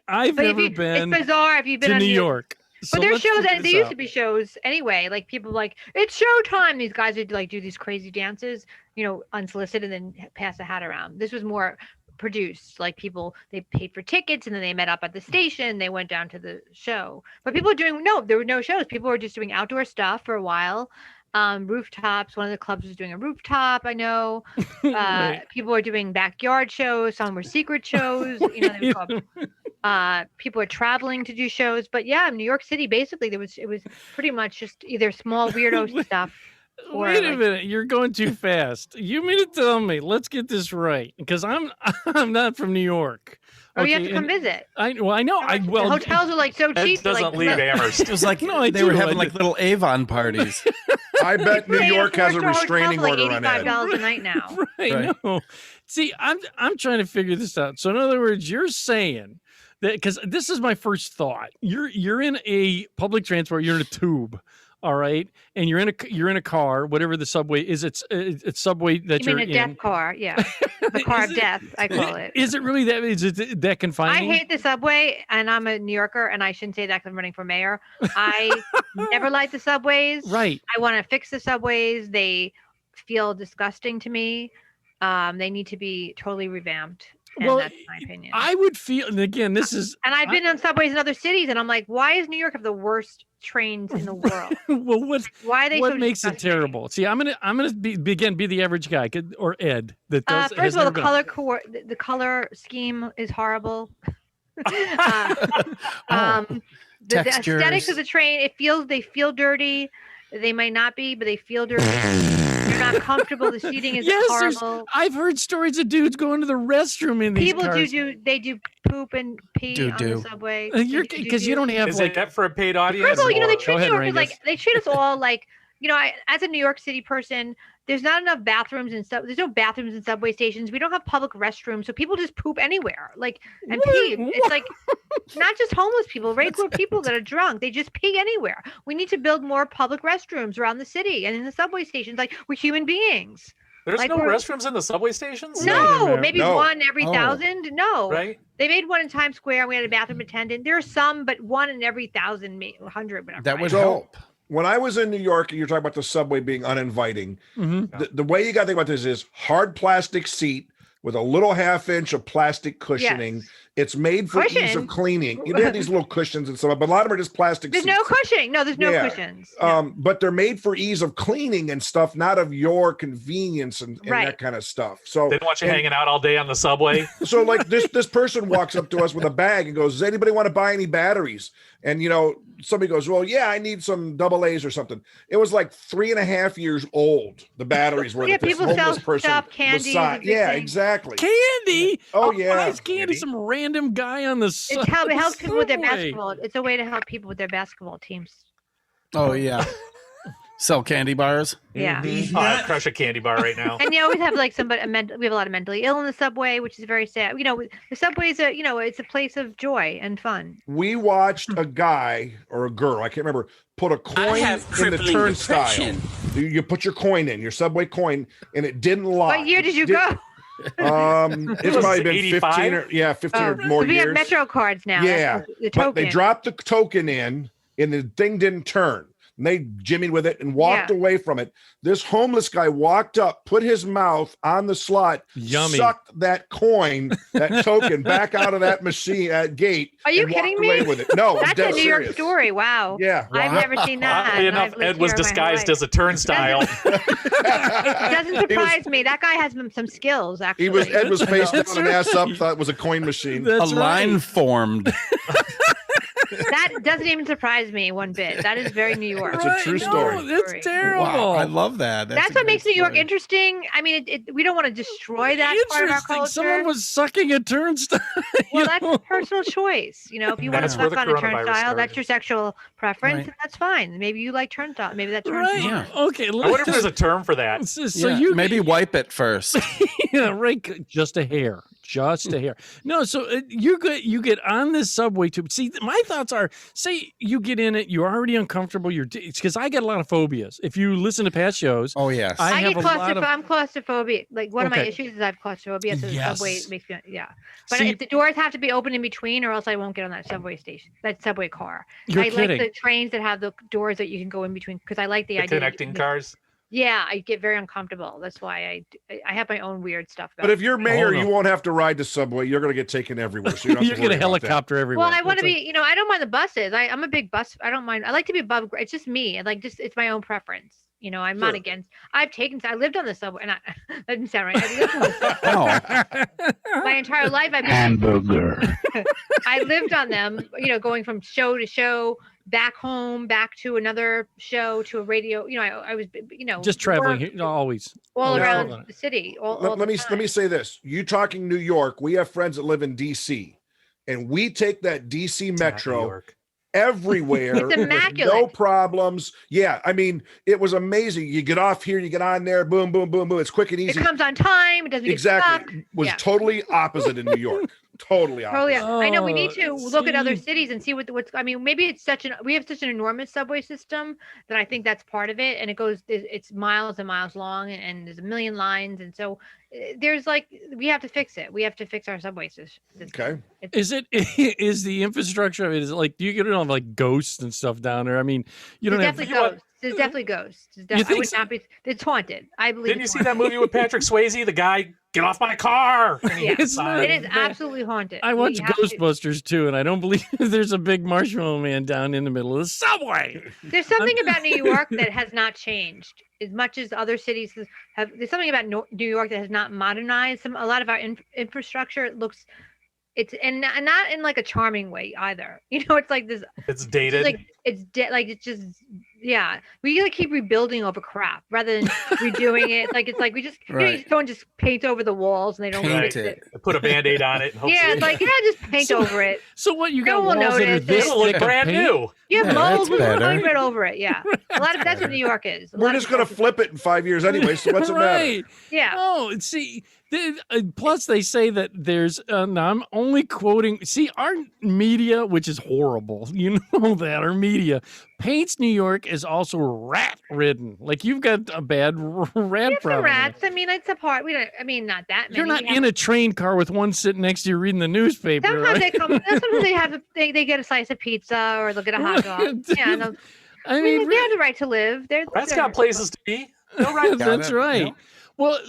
I've never been. It's bizarre if you've been to New York. But there's shows there used to be shows anyway. Like people it's showtime. These guys would do these crazy dances, unsolicited, and then pass the hat around. This was more produced, like people, they paid for tickets and then they met up at the station, they went down to the show. But people were there were no shows. People were just doing outdoor stuff for a while. Rooftops, one of the clubs was doing a rooftop, I know. People were doing backyard shows, some were secret shows, they were called, people were traveling to do shows. But yeah, in New York City, basically it was pretty much just either small weirdo stuff. Wait a minute, you're going too fast. You mean to tell me? Let's get this right, because I'm not from New York. Oh, you have to come visit. I know. The hotels are so cheap. It doesn't leave Amherst. It was like they were having little Avon parties. I bet New York has a restraining order on it. $85 a night now. Right. No. See, I'm trying to figure this out. So in other words, you're saying that, because this is my first thought. You're in a public transport. You're in a tube. All right, and you're in a car, whatever the subway is. It's subway that you're in. You mean a death car? Yeah, the car of death. I call it. Is it really that? Is it that confining? I hate the subway, and I'm a New Yorker, and I shouldn't say that because I'm running for mayor. I never liked the subways. Right. I want to fix the subways. They feel disgusting to me. They need to be totally revamped. And that's my opinion. I would feel, and again, this is. And I've been on subways in other cities, and I'm like, why is New York have the worst trains in the world? Well, what makes it terrible? See, I'm gonna be the average guy, or Ed. That does. First of all, the color scheme is horrible. The aesthetics of the train, they feel dirty. They might not be, but they feel dirty. They're not comfortable. The seating is horrible. I've heard stories of dudes going to the restroom in these cars. They do poop and pee on the subway. Because you don't have Is it for a paid audience? First of all, they treat New Yorkers like they treat us all like, as a New York City person, there's not enough bathrooms and stuff. There's no bathrooms in subway stations. We don't have public restrooms, so people just poop anywhere, and pee. It's like not just homeless people, regular people that are drunk. They just pee anywhere. We need to build more public restrooms around the city and in the subway stations. Like, we're human beings. There's no restrooms in the subway stations? No, maybe one every 1,000. No. Right? They made one in Times Square. We had a bathroom attendant. There are some, but one in every 1,000, 100, whatever. That would help. When I was in New York, and you're talking about the subway being uninviting, the way you got to think about this is hard plastic seat with a little half-inch of plastic cushioning. Yes. It's made for ease of cleaning. They have these little cushions and stuff, but a lot of them are just plastic seats. No cushioning. No, there's no cushions. No. But they're made for ease of cleaning and stuff, not of your convenience and that kind of stuff. So they don't want you hanging out all day on the subway. So like this person walks up to us with a bag and goes, "Does anybody want to buy any batteries?" And somebody goes, "Well, yeah, I need some AA's or something." It was like 3.5 years old. The batteries were that this homeless person stuff, candy. Yeah, exactly. Candy. Oh yeah, why is candy some random guy on the It helps people with their basketball. It's a way to help people with their basketball teams. Oh yeah. Sell candy bars. Yeah. I'd crush a candy bar right now. And you always have like we have a lot of mentally ill in the subway, which is very sad. The subway is it's a place of joy and fun. We watched a guy or a girl, I can't remember, put a coin in the turnstile. You put your coin in, your subway coin, and it didn't lock. What year did you go? It's probably been 15 or more years. We have Metro cards now. Yeah. But they dropped the token in and the thing didn't turn. And they jimmied with it and walked away from it. This homeless guy walked up, put his mouth on the slot, sucked that coin, that token back out of that machine at gate. Are you kidding me? With it. No, that's a New York story. Wow. Yeah. I've never seen that. Oddly enough, Ed was disguised as a turnstile. It doesn't surprise me. That guy has some skills, actually. Ed was face down and ass up, thought it was a coin machine. That's line formed. That doesn't even surprise me one bit. That is very New York. It's a true story. No, that's terrible. Wow, I love that. That's what makes New York interesting. I mean, we don't want to destroy that part of our culture. Someone was sucking a turnstile. Well, that's a personal choice. If you want to suck on a turnstile, that's your sexual preference, and that's fine. Maybe you like turnstile. Maybe that turns you on. Okay. I wonder if there's a term for that. So you maybe wipe it first. Yeah, right. Just a hair. Just a hair. No, so you get on this subway tube. See, my thoughts are: say you get in it, you're already uncomfortable. Because I get a lot of phobias. If you listen to past shows, oh yes, I'm claustrophobic. Like one of my issues is I have claustrophobia. So the subway makes me But if the doors have to be open in between, or else I won't get on that subway station, that subway car. I like the trains that have the doors that you can go in between because I like the idea. Connecting cars. Yeah, I get very uncomfortable. That's why I have my own weird stuff. But if you're mayor, you won't have to ride the subway. You're going to get taken everywhere. So you're going to helicopter everywhere. Well, I want to be, I don't mind the buses. I'm a big bus. I don't mind. I like to be above. It's just me. It's my own preference. I'm not against. I lived on the subway, and that didn't sound right. I lived on the subway. My entire life, hamburger. I lived on them. Going from show to show. Back home, back to another show, to a radio. I was, just traveling always all around the city. Let me say this: you talking New York? We have friends that live in DC, and we take that DC Metro everywhere. It's immaculate. No problems. Yeah, I mean, it was amazing. You get off here, you get on there, boom, boom, boom, boom. It's quick and easy. It comes on time. It doesn't get stuck. Was totally opposite in New York. Totally opposite. Oh, I know. We need to look at other cities and see what's. I mean, maybe we have such an enormous subway system that I think that's part of it, and it's miles and miles long, and there's a million lines, and so there's we have to fix it. We have to fix our subway system. Okay. Is the infrastructure of it? Is it do you get it on ghosts and stuff down there? I mean, you don't have. Ghosts. There's definitely ghosts. It's haunted. I believe. Didn't you see that movie with Patrick Swayze? The guy, get off my car. Yeah. It is absolutely haunted. I watch Ghostbusters too, and I don't believe there's a big marshmallow man down in the middle of the subway. There's something about New York that has not changed as much as other cities have. There's something about New York that has not modernized. A lot of our infrastructure looks It's and not in like a charming way either. It's like this. It's dated. It's just yeah. We gotta keep rebuilding over crap rather than redoing it. It's like we just don't just paint over the walls and they don't fix it. Put a Band-Aid on it. And it's like just paint over it. So what you got? No one walls that are this It'll look thick brand new. You have mold with better. concrete over it. Yeah, a lot of that's what New York is. We're just gonna flip it in 5 years anyway. So what's it matter? Yeah. Oh, see. Plus, they say that there's. Now I'm only quoting. See, our media, which is horrible, you know that our media paints New York as also rat-ridden. Like you've got a bad rat problem. Rats. I mean, it's a part. We don't. I mean, not that many. You're not in a train car with one sitting next to you reading the newspaper. Sometimes right? Sometimes they get a slice of pizza or they'll get a hot dog. Yeah. I mean, they have the right to live. Rats got places to be. No right. That's right. No. Well,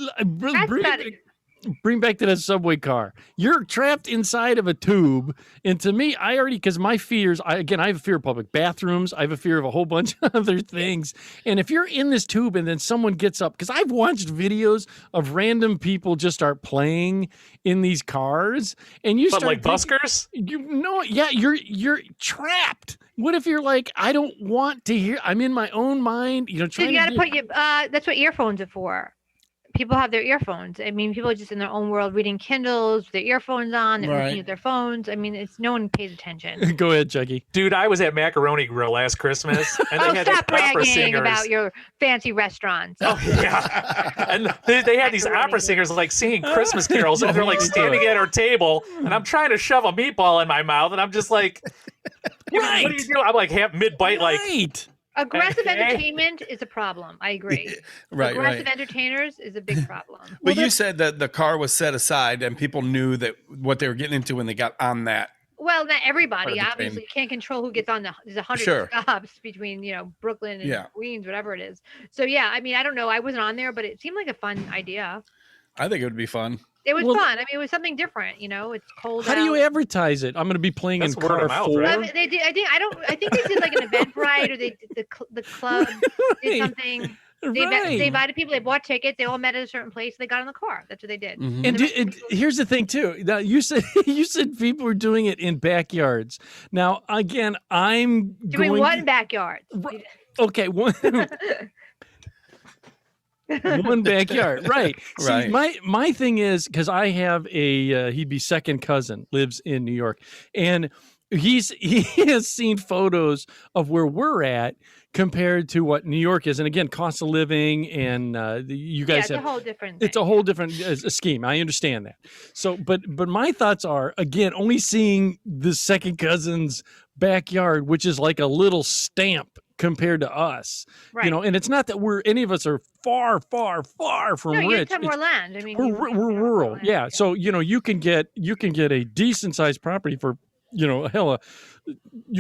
bring back to that subway car. You're trapped inside of a tube. And to me, because my fears, I have a fear of public bathrooms. I have a fear of a whole bunch of other things. And if you're in this tube and then someone gets up, because I've watched videos of random people just start playing in these cars and you start like buskers? You're trapped. What if you're like, I don't want to hear, I'm in my own mind, So you got to put that's what earphones are for. People have their earphones. I mean, people are just in their own world reading Kindles with their earphones on. They're looking at their phones. I mean, no one pays attention. Go ahead, Chucky. Dude, I was at Macaroni Grill last Christmas. And they had stop these opera bragging singers. about your fancy restaurants. Oh, yeah. And they had these opera singers like singing Christmas carols. And they're like standing at our table. And I'm trying to shove a meatball in my mouth. And I'm just like, what do you do? I'm like mid-bite like. Aggressive entertainment is a problem. I agree. Aggressive entertainers is a big problem. But you said that the car was set aside and people knew that what they were getting into when they got on that. Well, not everybody. Obviously, you can't control who gets on there's 100 stops between, Brooklyn and Queens, whatever it is. So, yeah, I mean, I don't know. I wasn't on there, but it seemed like a fun idea. I think it would be fun. It was fun. I mean, it was something different. It's cold. How do you advertise it? I'm going to be playing in car 4. Right? They did. I think they did like an Eventbrite, or they the club did something. They invited people. They bought tickets. They all met at a certain place. They got in the car. That's what they did. Mm-hmm. And here's the thing too. Now you said people were doing it in backyards. Now again, I'm doing what in backyards? Okay, one. One backyard, right? See, my thing is because I have he'd be second cousin, lives in New York, and he has seen photos of where we're at compared to what New York is, and again, cost of living, and you guys it's have a whole different. It's a whole different scheme. I understand that. So, but my thoughts are again only seeing the second cousin's backyard, which is like a little stamp compared to us, right? And it's not that any of us are far from rich. You have more land. I mean, we're rural, yeah. So you can get a decent sized property for you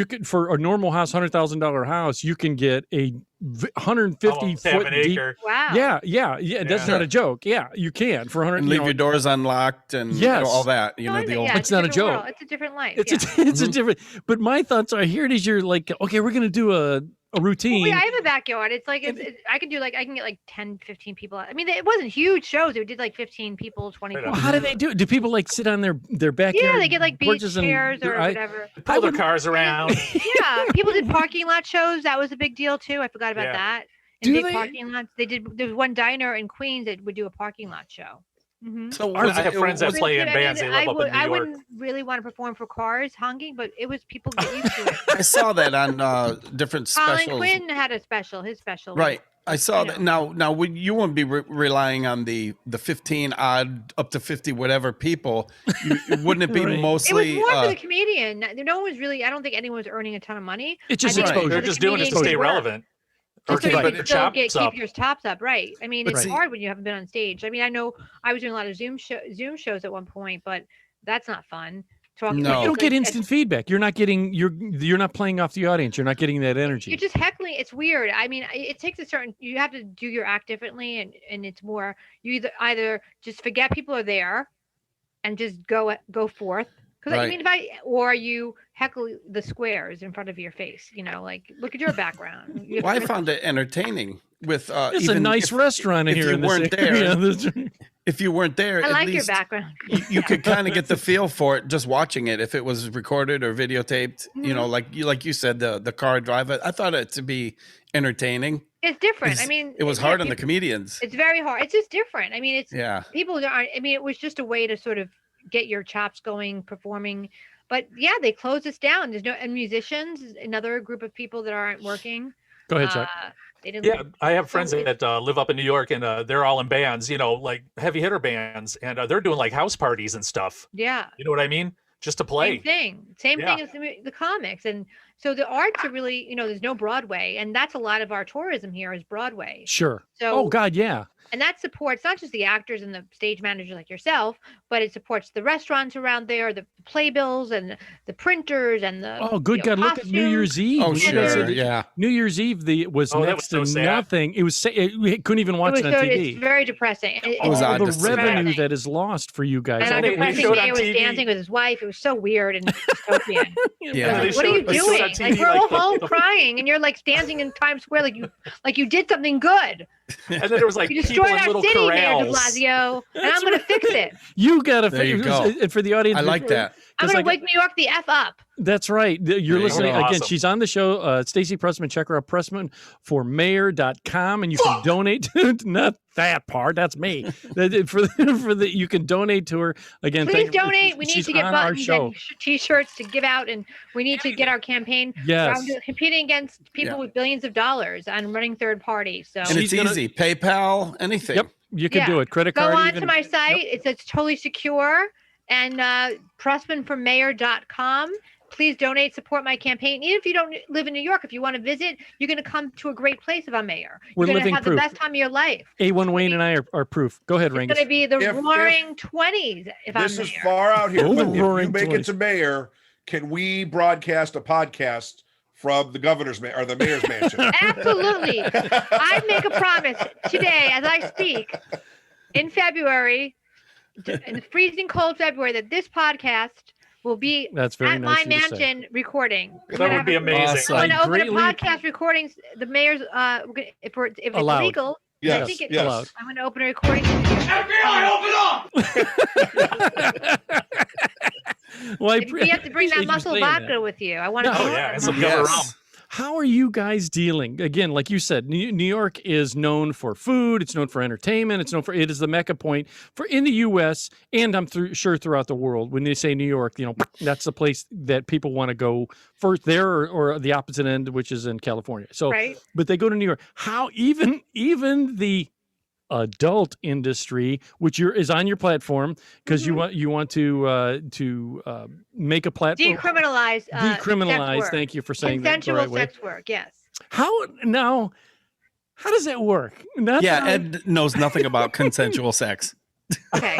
could for a normal house, $100,000 house, you can get a 150 foot deep. Wow. Yeah. That's not a joke. Yeah, you can for 100. And leave your doors unlocked and all that. It's not a joke. It's a different life. It's a different. But my thoughts are here it is. You're like, okay, we're gonna do a routine. Well, I have a backyard. It's like I can get like 10, 15 people. I mean, it wasn't huge shows. It did like 15 people, 20 people. How do they do it? Do people like sit on their backyard? Yeah, they get like beach chairs or whatever. Pull their cars around. Yeah, people did parking lot shows. That was a big deal too. I forgot about that. In big parking lots, they did. There was one diner in Queens that would do a parking lot show. Mm-hmm. So I have friends that play in bands. They live up in New York. I wouldn't really want to perform for cars hanging, but it was people get used to it. I saw that on different specials. Colin Quinn had his special. Right. I saw that. Now, you wouldn't be relying on the 15 odd up to 50 whatever people. Wouldn't it be mostly? It was more for the comedian. No one was really. I don't think anyone was earning a ton of money. It's just exposure. They're just doing it to stay relevant. Or keep your tops up, right? I mean, it's hard when you haven't been on stage. I mean, I know I was doing a lot of Zoom shows at one point, but that's not fun. You don't get instant feedback. You're not playing off the audience. You're not getting that energy. You're just heckling. It's weird. I mean, it takes you have to do your act differently, and it's more you either just forget people are there, and just go forth. Because I mean, or you heckle the squares in front of your face, like look at your background. I found it entertaining. With it's a nice restaurant in here. If you weren't there, if you weren't there, I at like your least background. you could kind of get the feel for it just watching it. If it was recorded or videotaped, you know, like you said, the car drive. I thought it to be entertaining. It's different. I mean, it was hard on the comedians. It's very hard. It's just different. I mean, it's people aren't. I mean, it was just a way to sort of get your chops going, performing. But yeah, they closed us down. There's no and musicians, another group of people that aren't working. Go ahead, Chuck. They didn't. Yeah, I have friends that live up in New York, and they're all in bands, you know, like heavy hitter bands, and they're doing like house parties and stuff. Yeah. You know what I mean? Just to play. Same thing as the comics. And so the arts are really, you know, there's no Broadway, and that's a lot of our tourism here is Broadway. Sure. So, oh God, yeah. And that supports not just the actors and the stage managers like yourself, but it supports the restaurants around there, the playbills and the printers and the good God! Look at New Year's Eve. Oh sure, yeah. New Year's Eve was next to nothing. It was we couldn't even watch it on TV. It's very depressing. It was all the revenue that is lost for you guys. And our depressing mayor was dancing with his wife. It was so weird and dystopian. Yeah. What are you doing? Like we're all home crying, and you're like standing in Times Square like you did something good. And then there was like you destroyed our little city, corrals. Mayor de Blasio, and I'm going to fix it. You got to fix it for the audience. I like that. I'm going to wake New York the F up. That's right. You're listening. Awesome. Again, she's on the show. Stacy Pressman. Check her out, PressmanForMayor.com, and you can donate to not that part. That's me. You can donate to her. Again, please donate. We need to get buttons and T-shirts to give out, and we need to get our campaign. Yes. We're competing against people with billions of dollars on running third party. So and it's easy. PayPal, anything. Yep. You can do it. Credit card. Go on to my site. Yep. It's totally secure. And PressmanForMayor.com. Please donate, support my campaign. Even if you don't live in New York, if you want to visit, you're going to come to a great place if I'm mayor. You're going to have the best time of your life. A1 Wayne and I are proof. Go ahead, Rangus. It's going to be the roaring 20s if I'm mayor. This is far out here. But if you make 20s. it to mayor, can we broadcast a podcast from the governor's or the mayor's mansion? Absolutely. I make a promise today as I speak in February, in the freezing cold February, that this podcast will be at my mansion recording. That would be amazing. Awesome. I'm going to open a podcast recordings. The mayor's, if it's legal, yes, I think it's allowed. I'm going to open a recording. FBI, open up! Well, you have to bring that muscle vodka with you. I want to. Oh yeah, and some Gubba Rum. How are you guys dealing? Again, like you said, New York is known for food. It's known for entertainment. It is the mecca point for in the U.S. and I'm sure throughout the world. When they say New York, that's the place that people want to go first there, or the opposite end, which is in California. So, but they go to New York. How even the adult industry, which is on your platform, because you want to make a platform decriminalize. Thank you for saying consensual that the right sex work. Yes. How does that work? Ed knows nothing about consensual sex. Okay.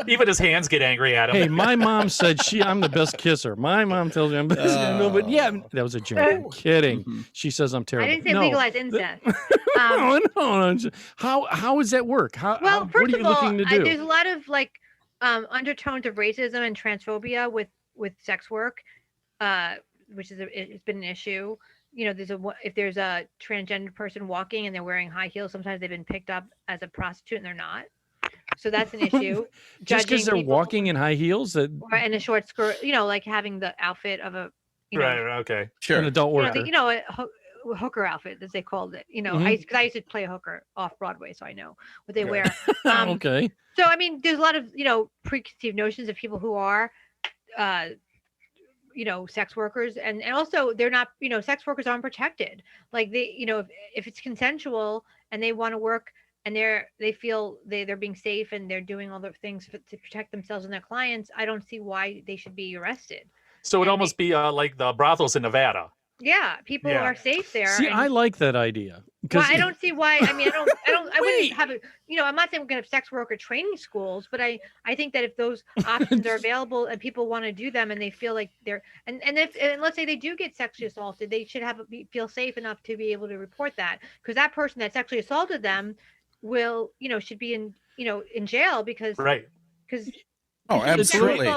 Even his hands get angry at him. Hey, my mom said I'm the best kisser. My mom tells me I'm the best. No, but yeah, that was a joke. I'm kidding. Mm-hmm. She says I'm terrible. I didn't say legalize incest. No. How does that work? What are you looking to do? There's a lot of undertones of racism and transphobia with sex work, which it's been an issue. If there's a transgender person walking and they're wearing high heels, sometimes they've been picked up as a prostitute and they're not. So that's an issue. Just because they're walking in high heels or in a short skirt, like having the outfit of a right, okay, sure, an adult worker. A hooker outfit, as they called it. I used to play a hooker off Broadway, so I know what they wear. Okay. So I mean, there's a lot of preconceived notions of people who are, sex workers, and also they're not. Sex workers aren't protected. Like they, if it's consensual and they want to work. And they feel they're being safe and they're doing all the things to protect themselves and their clients. I don't see why they should be arrested. So it'd almost be like the brothels in Nevada. Yeah, people are safe there. See, I like that idea. Well, I don't see why. I mean, I wouldn't have I'm not saying we're going to have sex worker training schools, but I think that if those options are available and people want to do them and they feel like they're and let's say they do get sexually assaulted, they should feel safe enough to be able to report that, because that person that sexually assaulted them should be in jail because absolutely.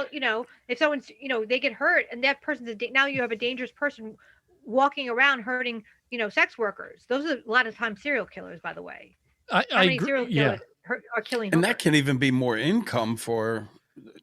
If someone's they get hurt and that person's now you have a dangerous person walking around hurting sex workers. Those are a lot of times serial killers, by the way. I agree. are killing. And that hookers. can even be more income for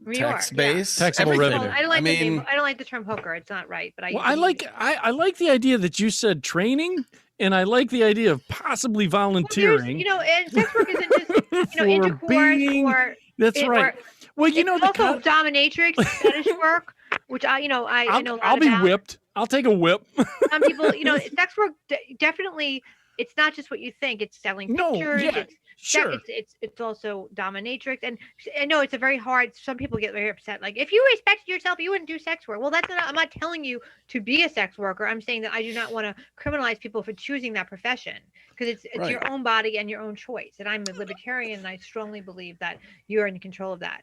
New tax York, base. Taxable everything. revenue. I don't like I the name. mean- I don't like the term hooker. It's not right, but Well, I like the idea that you said training, and I like the idea of possibly volunteering. And sex work isn't just for intercourse being- or That's it- right. or Well, you it's know, also dominatrix fetish work, which I know a lot I'll be about. whipped. I'll take a whip. Some people, sex work definitely. It's not just what you think. It's selling No, pictures. yeah, sure. It's also dominatrix, and I know it's a very hard. Some people get very upset. Like, if you respected yourself, you wouldn't do sex work. Well, that's not. I'm not telling you to be a sex worker. I'm saying that I do not want to criminalize people for choosing that profession, because it's Right. your own body and your own choice. And I'm a libertarian, and I strongly believe that you're in control of that.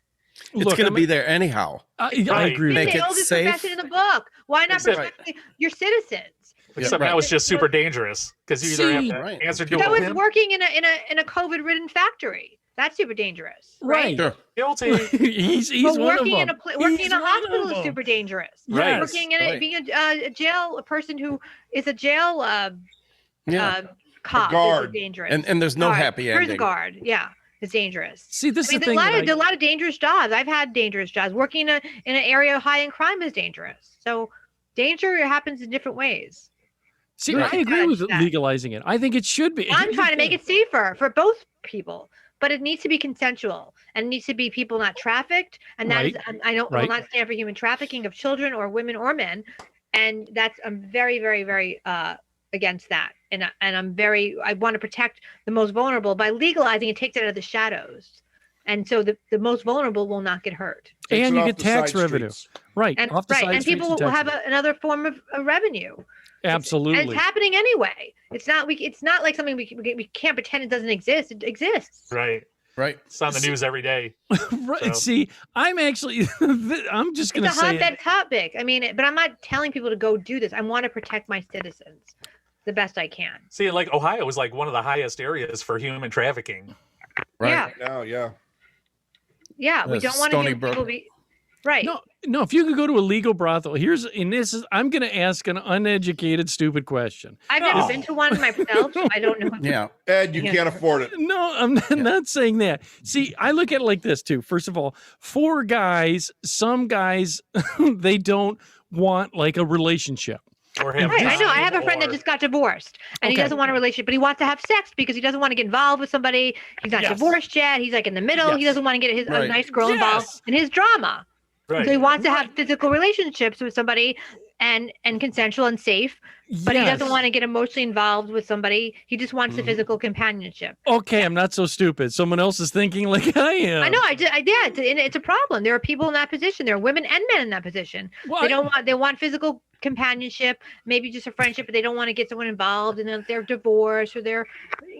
It's going to be there anyhow. I Right. agree with Make It's that. the it oldest safe. profession in the book. Why not Except- protect your citizens? Except right. now it's just super dangerous because you either have to Right. answer to That a was pimp, working in a COVID-ridden factory. That's super dangerous, right? Sure. guilty. he's But one working of in them. working He's in a one hospital of is them. super dangerous. Right. Working in Right. being a person who is a jail Yeah. cop guard. is dangerous. And there's no Guard. happy Prison ending. guard, yeah, is dangerous. See, this I mean, is the there's thing. there's a lot of dangerous jobs. I've had dangerous jobs. Working in an area high in crime is dangerous. So danger happens in different ways. See, Right. I agree with That. legalizing it. I think it should be. I'm trying to make it safer for both people, but it needs to be consensual and it needs to be people not trafficked. And that is, I don't Right. will not stand for human trafficking of children or women or men. And I'm very, very, very against that. And I want to protect the most vulnerable by legalizing. It takes it out of the shadows. And so the most vulnerable will not get hurt. Takes And it you off get the tax side revenue. streets. Right. And off the side and streets people will tax have revenue. another form of revenue. Absolutely. And it's happening anyway. It's not like something we can't pretend it doesn't exist. It exists. Right. Right. It's on the news every day. Right. So- See, I'm actually, I'm just going to It's a say hotbed topic. I mean, but I'm not telling people to go do this. I want to protect my citizens the best I can. See, like Ohio is like one of the highest areas for human trafficking. Right. Yeah. Now, yeah. Yeah. We There's don't want to Stony give people Brook. be right. no, if you could go to a legal brothel, I'm going to ask an uneducated, stupid question. I've never been to one myself, so I don't know. Yeah. Ed, you Yeah. can't afford it. No, I'm not saying that. See, I look at it like this too. First of all, for guys, some guys, they don't want like a relationship. Or have Right, I know. I time, have a friend that or- just got divorced, and he Okay. doesn't want a relationship, but he wants to have sex because he doesn't want to get involved with somebody. He's not Yes. divorced yet. He's like in the middle. He Yes. doesn't want to get a Right. nice girl Yes. involved in his drama. Right. So he wants to have physical relationships with somebody and consensual and safe, but he doesn't want to get emotionally involved with somebody. He just wants the physical companionship. Okay, I'm not so stupid. Someone else is thinking like I am. I know. I did. And it's a problem. There are people in that position. There are women and men in that position. Well, They want physical companionship, maybe just a friendship, but they don't want to get someone involved, and then they're divorced or they're,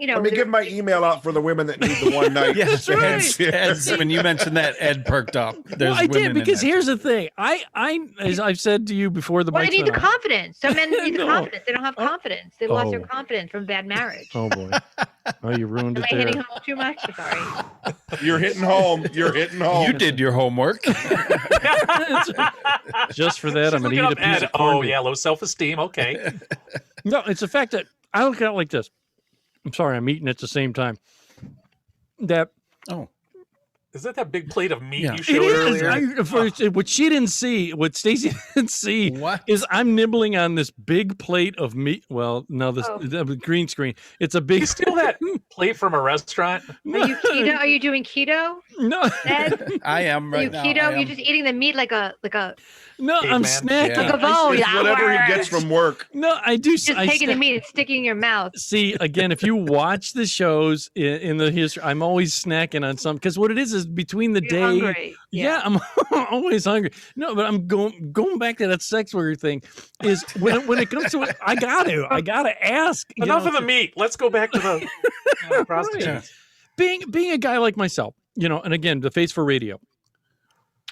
Let me give my email out for the women that need the one night. Yes. stands. Ed's, when you mentioned that, Ed perked up. There's Well, I women did in because that. here's the thing. As I've said to you before, the Well, they bikes need the went off. confidence. Some men need the No. confidence. They don't have confidence. They lost their Oh. confidence from bad marriage. Oh boy! Oh, you ruined Am it I hitting there. home too much? Sorry. You're hitting home. You're hitting home. You did your homework. Just for that, I'm Just going to looking eat a up piece Ed. of corned Oh, beef. yeah, low self-esteem. Okay. No, it's the fact that I look at it like this. I'm sorry, I'm eating at the same time. That Oh. Is that big plate of meat Yeah. you it showed is. earlier? What she didn't see, what Stacy didn't see, What? is I'm nibbling on this big plate of meat. Well, no, the green screen. It's a big. You steal that plate from a restaurant? Are you keto? Are you doing keto? No, Ed? I am Are right you now. keto? I You're am. just eating the meat like a no, I'm Caveman. snacking. Yeah. Like a bowl. It's Yeah, whatever he word. gets from work. No, I do. Just I taking the snack- meat and sticking in your mouth. See, again, if you watch the shows in the history, I'm always snacking on something because what it is between the You're day. hungry. Yeah, I'm always hungry. No, but I'm going back to that sex worker thing. Is when it comes to it, I gotta ask. you Enough know, of the meat. Let's go back to the prostitutes. being a guy like myself, and again, the face for radio.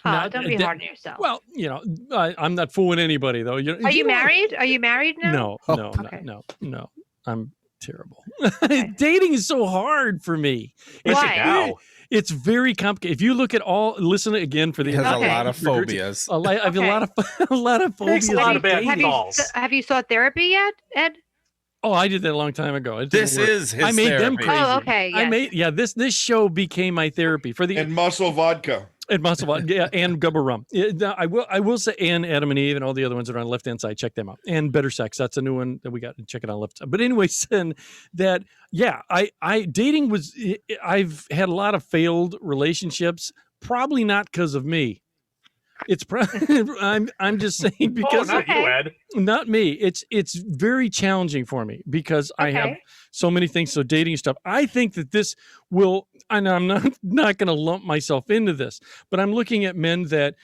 Oh, Not- don't be that- hard on yourself. Well, I'm not fooling anybody though. Are you married? Are you married now? No, Oh, no, okay. no. I'm terrible. Dating is so hard for me. Why? Now. It's very complicated. If you look at listen again for the He has Okay. a lot of phobias. I have Okay. a lot of phobias. Makes a lot of bad Have balls. you sought therapy yet, Ed? Oh, I did that a long time ago. It This didn't work. is his I made them therapy. crazy. Oh, okay. Yes. This show became my therapy for the And muscle vodka. and muscle, and Gubba Rum. I will say, and Adam and Eve and all the other ones that are on the left hand side, check them out. And Better Sex, that's a new one that we got to check it on left side. But anyways, then that dating was. I've had a lot of failed relationships, probably not because of me. It's I'm just saying because not you, Ed. not me. It's very challenging for me because I have so many things. So dating stuff. I think that this will, and I'm not going to lump myself into this, but I'm looking at men that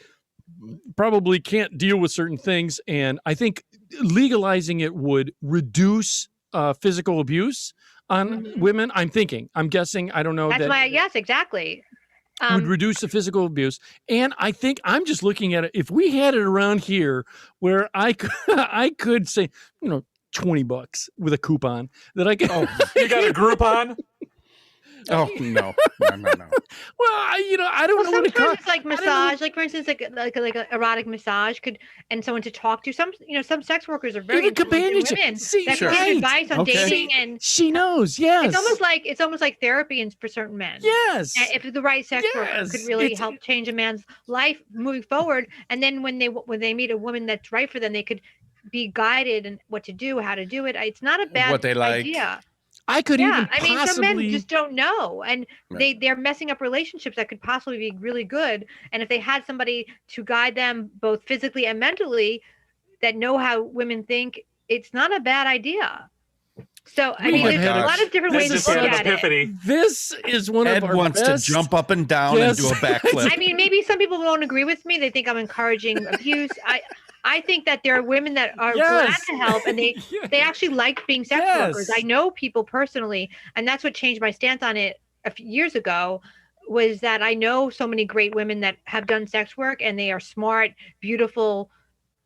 probably can't deal with certain things, and I think legalizing it would reduce physical abuse on women. I'm guessing. I don't know. Yes, exactly. Would reduce the physical abuse. And I think I'm just looking at it. If we had it around here where I could say, $20 with a coupon that I could. Oh, you got a Groupon? Oh no. Well, I don't know what it costs. It's like massage, like for instance, like an erotic massage and someone to talk to. Some sex workers are very Even companionship. women See, that sure. can Right. give advice on dating, and she knows. Yes, it's almost like therapy for certain men. Yes, and if the right sex worker could really help change a man's life moving forward, and then when they meet a woman that's right for them, they could be guided in what to do, how to do it. It's not a bad What they like. idea. I could even I mean, some men just don't know, and Right. they're messing up relationships that could possibly be really good. And if they had somebody to guide them both physically and mentally that know how women think, it's not a bad idea. So I mean, there's a lot of different ways to look at it. This is one Ed of our wants best. to jump up and down and do a backflip. I mean, maybe some people won't agree with me. They think I'm encouraging abuse. I think that there are women that are glad to help, and they actually like being sex workers. I know people personally, and that's what changed my stance on it a few years ago, was that I know so many great women that have done sex work, and they are smart, beautiful,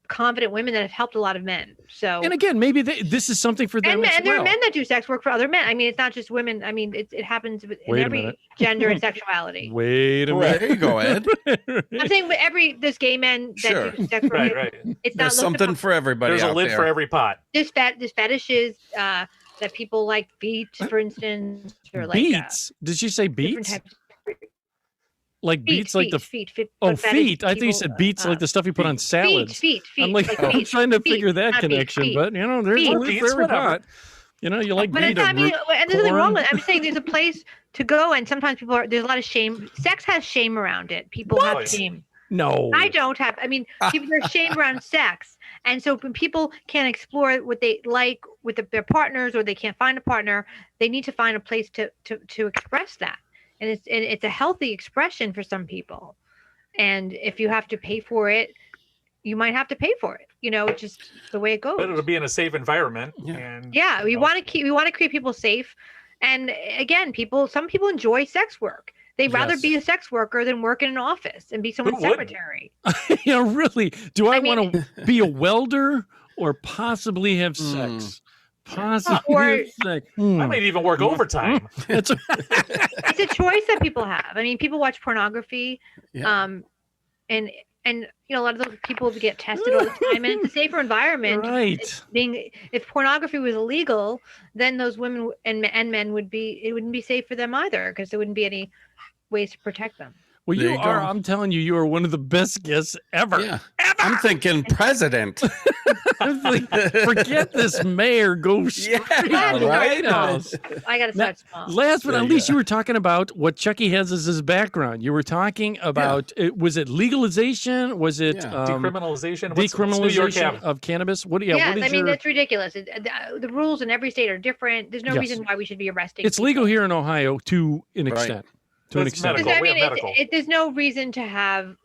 confident women that have helped a lot of men. So, and again, maybe this is something for them. and there are men that do sex work for other men. I mean, it's not just women. I mean, it happens in every gender and sexuality. Wait a minute. There you go, Ed. I'm saying there's gay men that do sex work. Right. It's not There's something for everybody. There's a out lid there. for every pot. There's fetishes that people like, feet, for instance, or like Beats? Did you say different beats? types. Like beats, like the feet. Oh, feet! I think you said beats, like the stuff you put on salads. Feet. I'm like, I'm feet, trying to feet, figure that not connection, feet. but there's Feet. a lid for every pot. You like But beat it's, I mean, root and there's nothing wrong porn. with it. I'm saying there's a place to go, and sometimes there's a lot of shame. Sex has shame around it. People have shame. No, I don't have. I mean, there's shame around sex, and so when people can't explore what they like with their partners, or they can't find a partner, they need to find a place to express that, and it's a healthy expression for some people. And if you have to pay for it, you might have to pay for it. It's just the way it goes. But it'll be in a safe environment. Yeah, we want to keep people safe. And again, some people enjoy sex work. They'd rather be a sex worker than work in an office and be someone's secretary. Really? Do I want to be a welder or possibly have sex? Possibly have sex. I might even work overtime. It's a choice that people have. I mean, people watch pornography, and a lot of those people get tested all the time, and it's a safer environment. Right. If pornography was illegal, then those women and men it wouldn't be safe for them either, because there wouldn't be any ways to protect them. Well, you are. I'm telling you, you are one of the best guests ever. Yeah. I'm thinking president. I'm like, forget this mayor. Go straight to the White House. I got to start small. Last but not least, you were talking about what Chucky has as his background. You were talking about, was it legalization? Was it decriminalization? Decriminalization of cannabis? That's ridiculous. The rules in every state are different. There's no reason why we should be arresting. It's legal here in Ohio to an extent. To an extent. There's no reason to have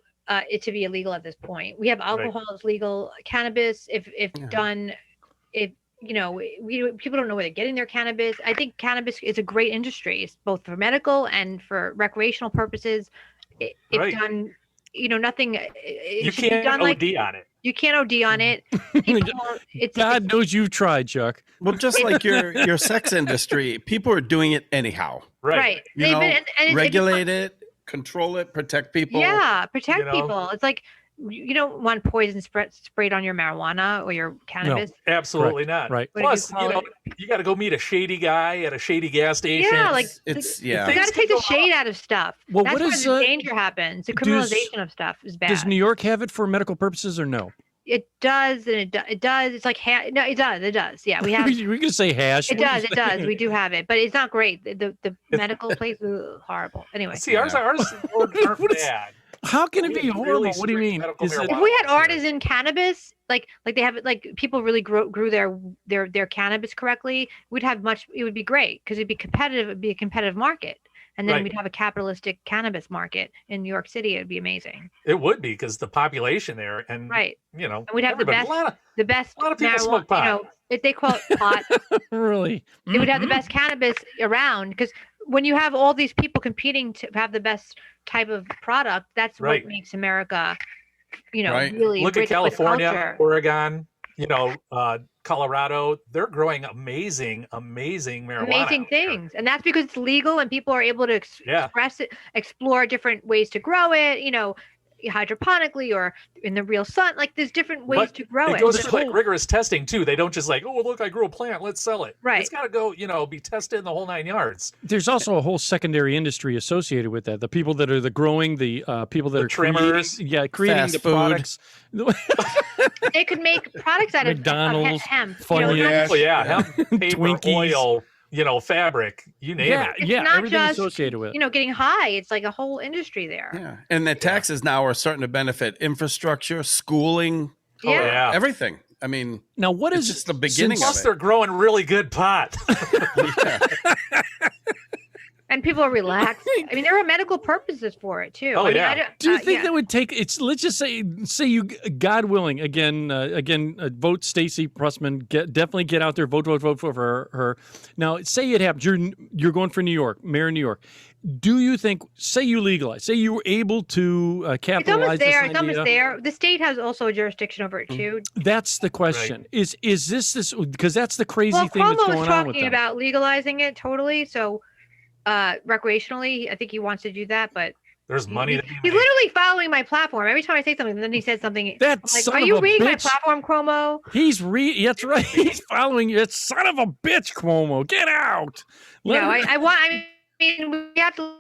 it to be illegal at this point. We have alcohol is legal. Cannabis, if done, people don't know where they're getting their cannabis. I think cannabis is a great industry. It's both for medical and for recreational purposes. If done, nothing. You can't OD on it. You can't OD on it. God knows you've tried, Chuck. Well, just like your sex industry, people are doing it anyhow. Right. Regulate it, control it, protect people. Yeah, protect people. It's like you don't want poison sprayed on your marijuana or your cannabis. Absolutely not. Right. Plus, you got to go meet a shady guy at a shady gas station. Yeah, like it's you got to take the shade out of stuff. Well, that's what where is, the danger happens. The criminalization of stuff is bad. Does New York have it for medical purposes or no? It does, and it does. It's like no, it does. It does. Yeah, we have. We can say hash. It does. It does. We do have it, but it's not great. The medical place, horrible. Anyway, See, ours aren't bad. How can it be horrible? What do you mean? If we had artisan cannabis, like they have it, like people really grew their cannabis correctly, we'd have much. It would be great because it'd be competitive. It'd be a competitive market. And then we'd have a capitalistic cannabis market in New York City. It'd be amazing. It would be because the population there, and you know, and we'd have the best a lot of people smoke pot. You know, if they call it pot, really, they would have the best cannabis around. Because when you have all these people competing to have the best type of product, that's what makes America, you know, really look rich at California, with culture. Oregon, you know, Colorado. They're growing amazing marijuana. Amazing things. And that's because it's legal and people are able to explore different ways to grow it, you know, hydroponically or in the real sun. Like there's different ways to grow it. It goes through like rigorous testing too. They don't just like, oh, look, I grew a plant, let's sell it. Right. It's got to go, you know, be tested in the whole 9 yards. There's also a whole secondary industry associated with that. The people that are the growing, the people that are trimmers, creating fast the food. Products. They could make products out of McDonald's, hemp. Funyuns, hemp, paper, Twinkies. oil, you know, fabric, you name it. It's not everything just associated with it. you know, getting high. It's like a whole industry there. Yeah, and the taxes now are starting to benefit infrastructure, schooling, everything. I mean, now what is just the beginning Plus, of it? they're growing really good pot. And people are relaxed. I mean, there are medical purposes for it too. Oh, I mean, yeah. Do you think that would take? It's let's just say you, God willing, again, vote Stacy Pressman. Definitely get out there, vote for her. Now, say it happens. You're going for New York, mayor of New York. Do you think? Say you legalize. Say you were able to capitalize. It's almost there. This It's almost idea. there. The state has also a jurisdiction over it too. That's the question. Is this because that's the crazy Well, thing that's Cuomo going was on with talking them. about legalizing it totally. So, recreationally, I think he wants to do that, but. There's money. He's literally following my platform. Every time I say something, then he says something. That Are you reading my platform, Cuomo? That's right. He's following you. That son of a bitch, Cuomo. Get out. I mean, we have to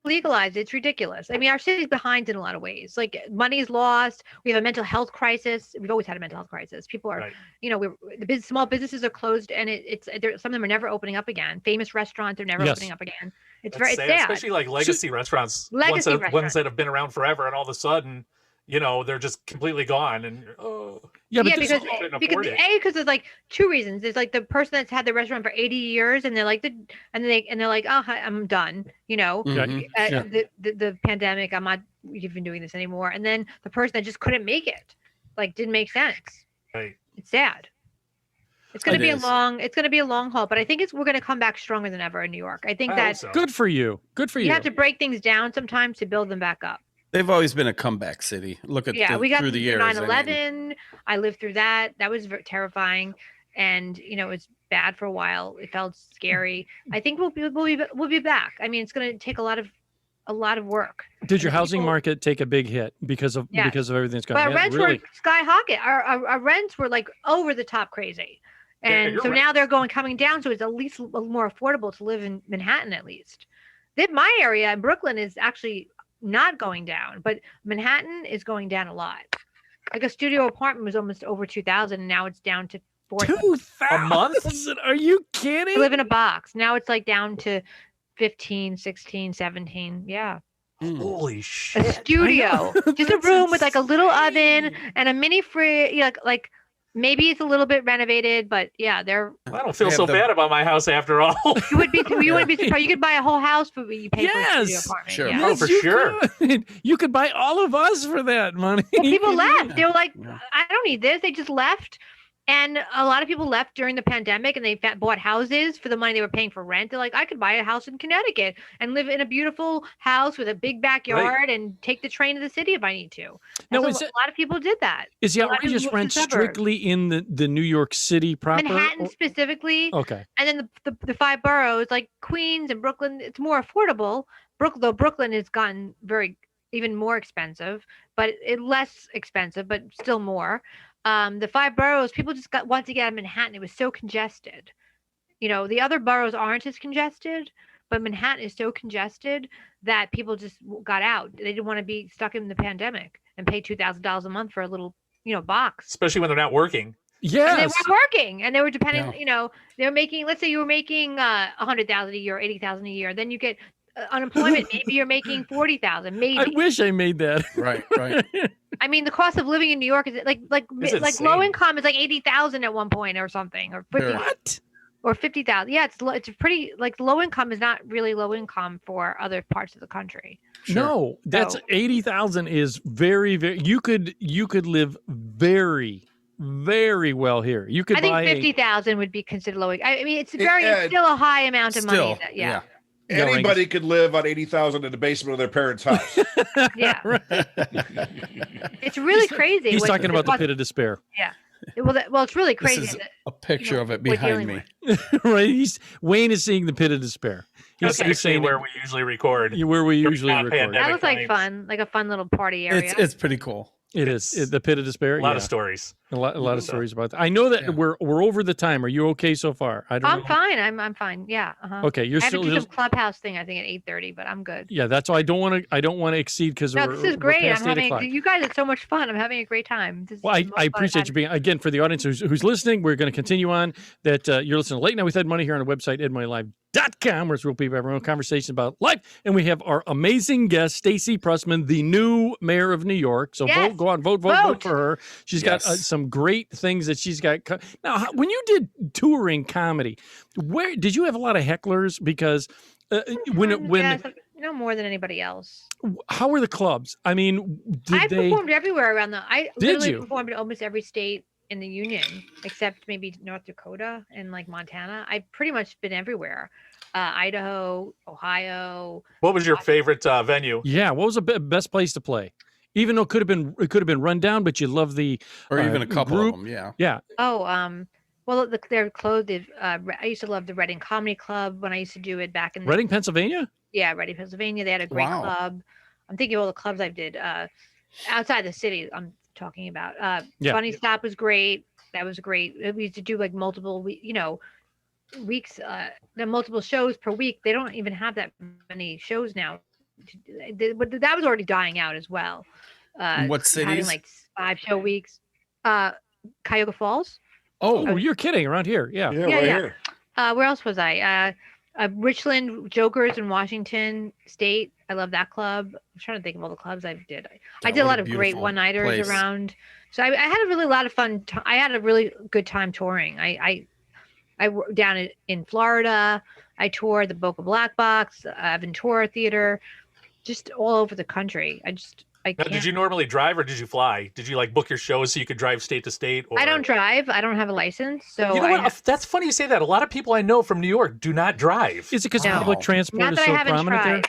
legalize it. It's ridiculous. I mean, our city's behind in a lot of ways. Like money's lost. We have a mental health crisis. We've always had a mental health crisis. People are, you know, small businesses are closed, and some of them are never opening up again. Famous restaurants are never opening up again. It's very sad. Especially like legacy restaurants. Ones that have been around forever, and all of a sudden, you know, they're just completely gone. And because there's like two reasons. There's like the person that's had the restaurant for 80 years, and they're like oh, I'm done. You know, the pandemic. I'm not even doing this anymore. And then the person that just couldn't make it, like, didn't make sense. Right. It's sad. It's going to be a long haul, but I think we're going to come back stronger than ever in New York. I think that's good for you. Good for you. You have to break things down sometimes to build them back up. They've always been a comeback city. Look at we got through the years. 9/11. I lived through that. That was terrifying, and you know, it was bad for a while. It felt scary. I think we'll be back. I mean, it's going to take a lot of work. Did your housing market take a big hit because of everything that's going on? But our rents were skyhawking. Our rents were like over the top crazy. And so now they're coming down, so it's at least more affordable to live in Manhattan, at least. My area in Brooklyn is actually not going down, but Manhattan is going down a lot. Like a studio apartment was almost over 2,000, and now it's down to 4,000 a month. Are you kidding? I live in a box. Now it's like down to 15, 16, 17. Yeah. Holy shit. A studio. Just a room with like a little oven and a mini fridge, like maybe it's a little bit renovated, but yeah, I don't feel so bad about my house after all. You wouldn't be surprised. You could buy a whole house for what you pay for a studio apartment. Sure. Yeah. Oh, for sure. You could buy all of us for that money. Well, people left. They were like, I don't need this. They just left. And a lot of people left during the pandemic, and they bought houses for the money they were paying for rent. They're like, I could buy a house in Connecticut and live in a beautiful house with a big backyard and take the train to the city if I need to. No, a lot of people did that. Is the outrageous rent strictly in the New York City proper? Manhattan specifically. Okay. And then the 5 boroughs like Queens and Brooklyn, it's more affordable. Though Brooklyn has gotten even more expensive, but less expensive, but still more. The 5 boroughs, people just want to get out of Manhattan. It was so congested. The other boroughs aren't as congested, but Manhattan is so congested that people just got out. They didn't want to be stuck in the pandemic and pay $2,000 a month for a little, box. Especially when they're not working. Yes. And they weren't working, and they were depending. They're making. Let's say you were making $100,000 a year, $80,000 a year. Then you get unemployment. Maybe you're making $40,000. Maybe. I wish I made that. Right. I mean, the cost of living in New York is like low income is like 80,000 at one point or something, or 50. What? Or 50,000. Yeah, it's pretty like low income is not really low income for other parts of the country. Sure. No, that's 80,000 is very, very. You could live very, very well here. You could. I think 50,000 would be considered low. I mean, it's still a high amount of money. Yeah. Anybody could live on 80,000 in the basement of their parents' house. Yeah. It's really crazy. He's talking about the pit of despair. Yeah. Well, it's really crazy. This is a picture of it behind me. Right. Wayne is seeing the pit of despair. He's saying where we usually record. Where we usually record. That looks like fun, like a fun little party area. It's pretty cool. It is the pit of despair. A lot of stories. A lot of stories about that. I know that we're over the time. Are you okay so far? I'm fine. I'm fine. Yeah. Okay, you're I have still to do some clubhouse thing. I think at 8:30, but I'm good. Yeah, that's why I don't want to exceed because this is great. You guys had so much fun. I'm having a great time. I appreciate you being again for the audience who's listening. We're going to continue on that. You're listening to Late Night with Ed Money here on the website edmoneylive.com, where it's real people have real conversations about life, and we have our amazing guest Stacy Pressman, the new mayor of New York. So go on, vote for her. She's got some great things that she's got. Now, when you did touring comedy, where did you have a lot of hecklers? Because no more than anybody else. How were the clubs? I mean, I performed everywhere around I literally performed in almost every state in the union except maybe North Dakota and like Montana. I've pretty much been everywhere. Idaho, Ohio. What was your favorite venue? Yeah, what was the best place to play? Even though it could have been run down, but you love the even a couple group. of them. Yeah. Yeah. Oh, well, they're closed. I used to love the Reading Comedy Club when I used to do it back in Reading, Pennsylvania. Yeah, Reading, Pennsylvania. They had a great club. I'm thinking of all the clubs I did outside the city. I'm talking about. Funny Stop was great. That was great. We used to do like multiple, weeks, multiple shows per week. They don't even have that many shows now. But that was already dying out as well. What cities? Having like 5-show weeks. Cuyahoga Falls. Oh, you're kidding! Around here, yeah. Here. Where else was I? Richland Jokers in Washington State. I love that club. I'm trying to think of all the clubs I did. I did a lot of great one-nighters around. So I had a really lot of fun. I had a really good time touring. I down in Florida. I toured the Boca Black Box, Ventura Theater, just all over the country. Now, did you normally drive or did you fly? Did you like book your shows so you could drive state to state? Or... I don't drive. I don't have a license. So you know what? That's funny you say that. A lot of people I know from New York do not drive. Is it because public transport is so prominent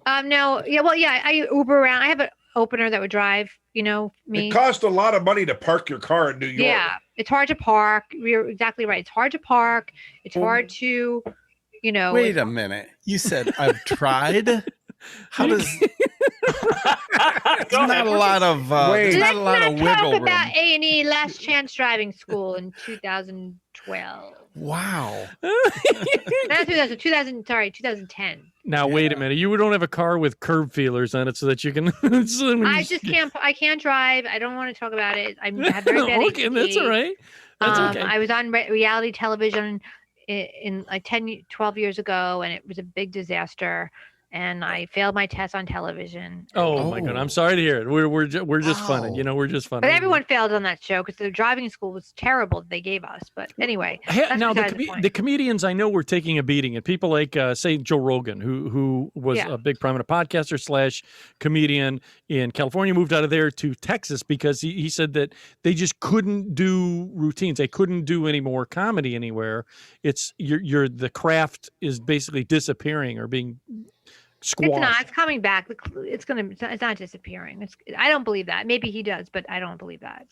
there? No. Yeah. Well, yeah. I Uber around. I have an opener that would drive. Me. It costs a lot of money to park your car in New York. Yeah, it's hard to park. You're exactly right. It's hard to park. It's hard to, Wait a minute. You said I've tried. How does? There's not a lot of wiggle room. Talk about A&E Last Chance Driving School in 2012. Wow. Not 2010. Now wait a minute. You don't have a car with curb feelers on it so that you can. I can't drive. I don't want to talk about it. I have very bad Okay, that's all right. That's okay. I was on reality television in like 12 years ago, and it was a big disaster. And I failed my test on television. Oh my God! I'm sorry to hear it. We're just funning. We're just funning. But everyone failed on that show because the driving school was terrible that they gave us. But anyway, now the comedians I know were taking a beating, and people like say Joe Rogan, who was a big prominent podcaster / comedian in California, moved out of there to Texas because he said that they just couldn't do routines. They couldn't do any more comedy anywhere. It's the craft is basically disappearing or being squashed. It's not. It's coming back. It's not disappearing. I don't believe that. Maybe he does, but I don't believe that.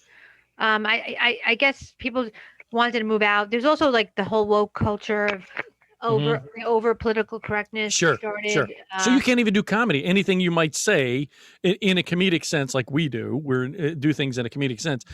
I guess people wanted to move out. There's also like the whole woke culture over political correctness Sure, started. sure. So you can't even do comedy. Anything you might say in a comedic sense, like we do, do things in a comedic sense.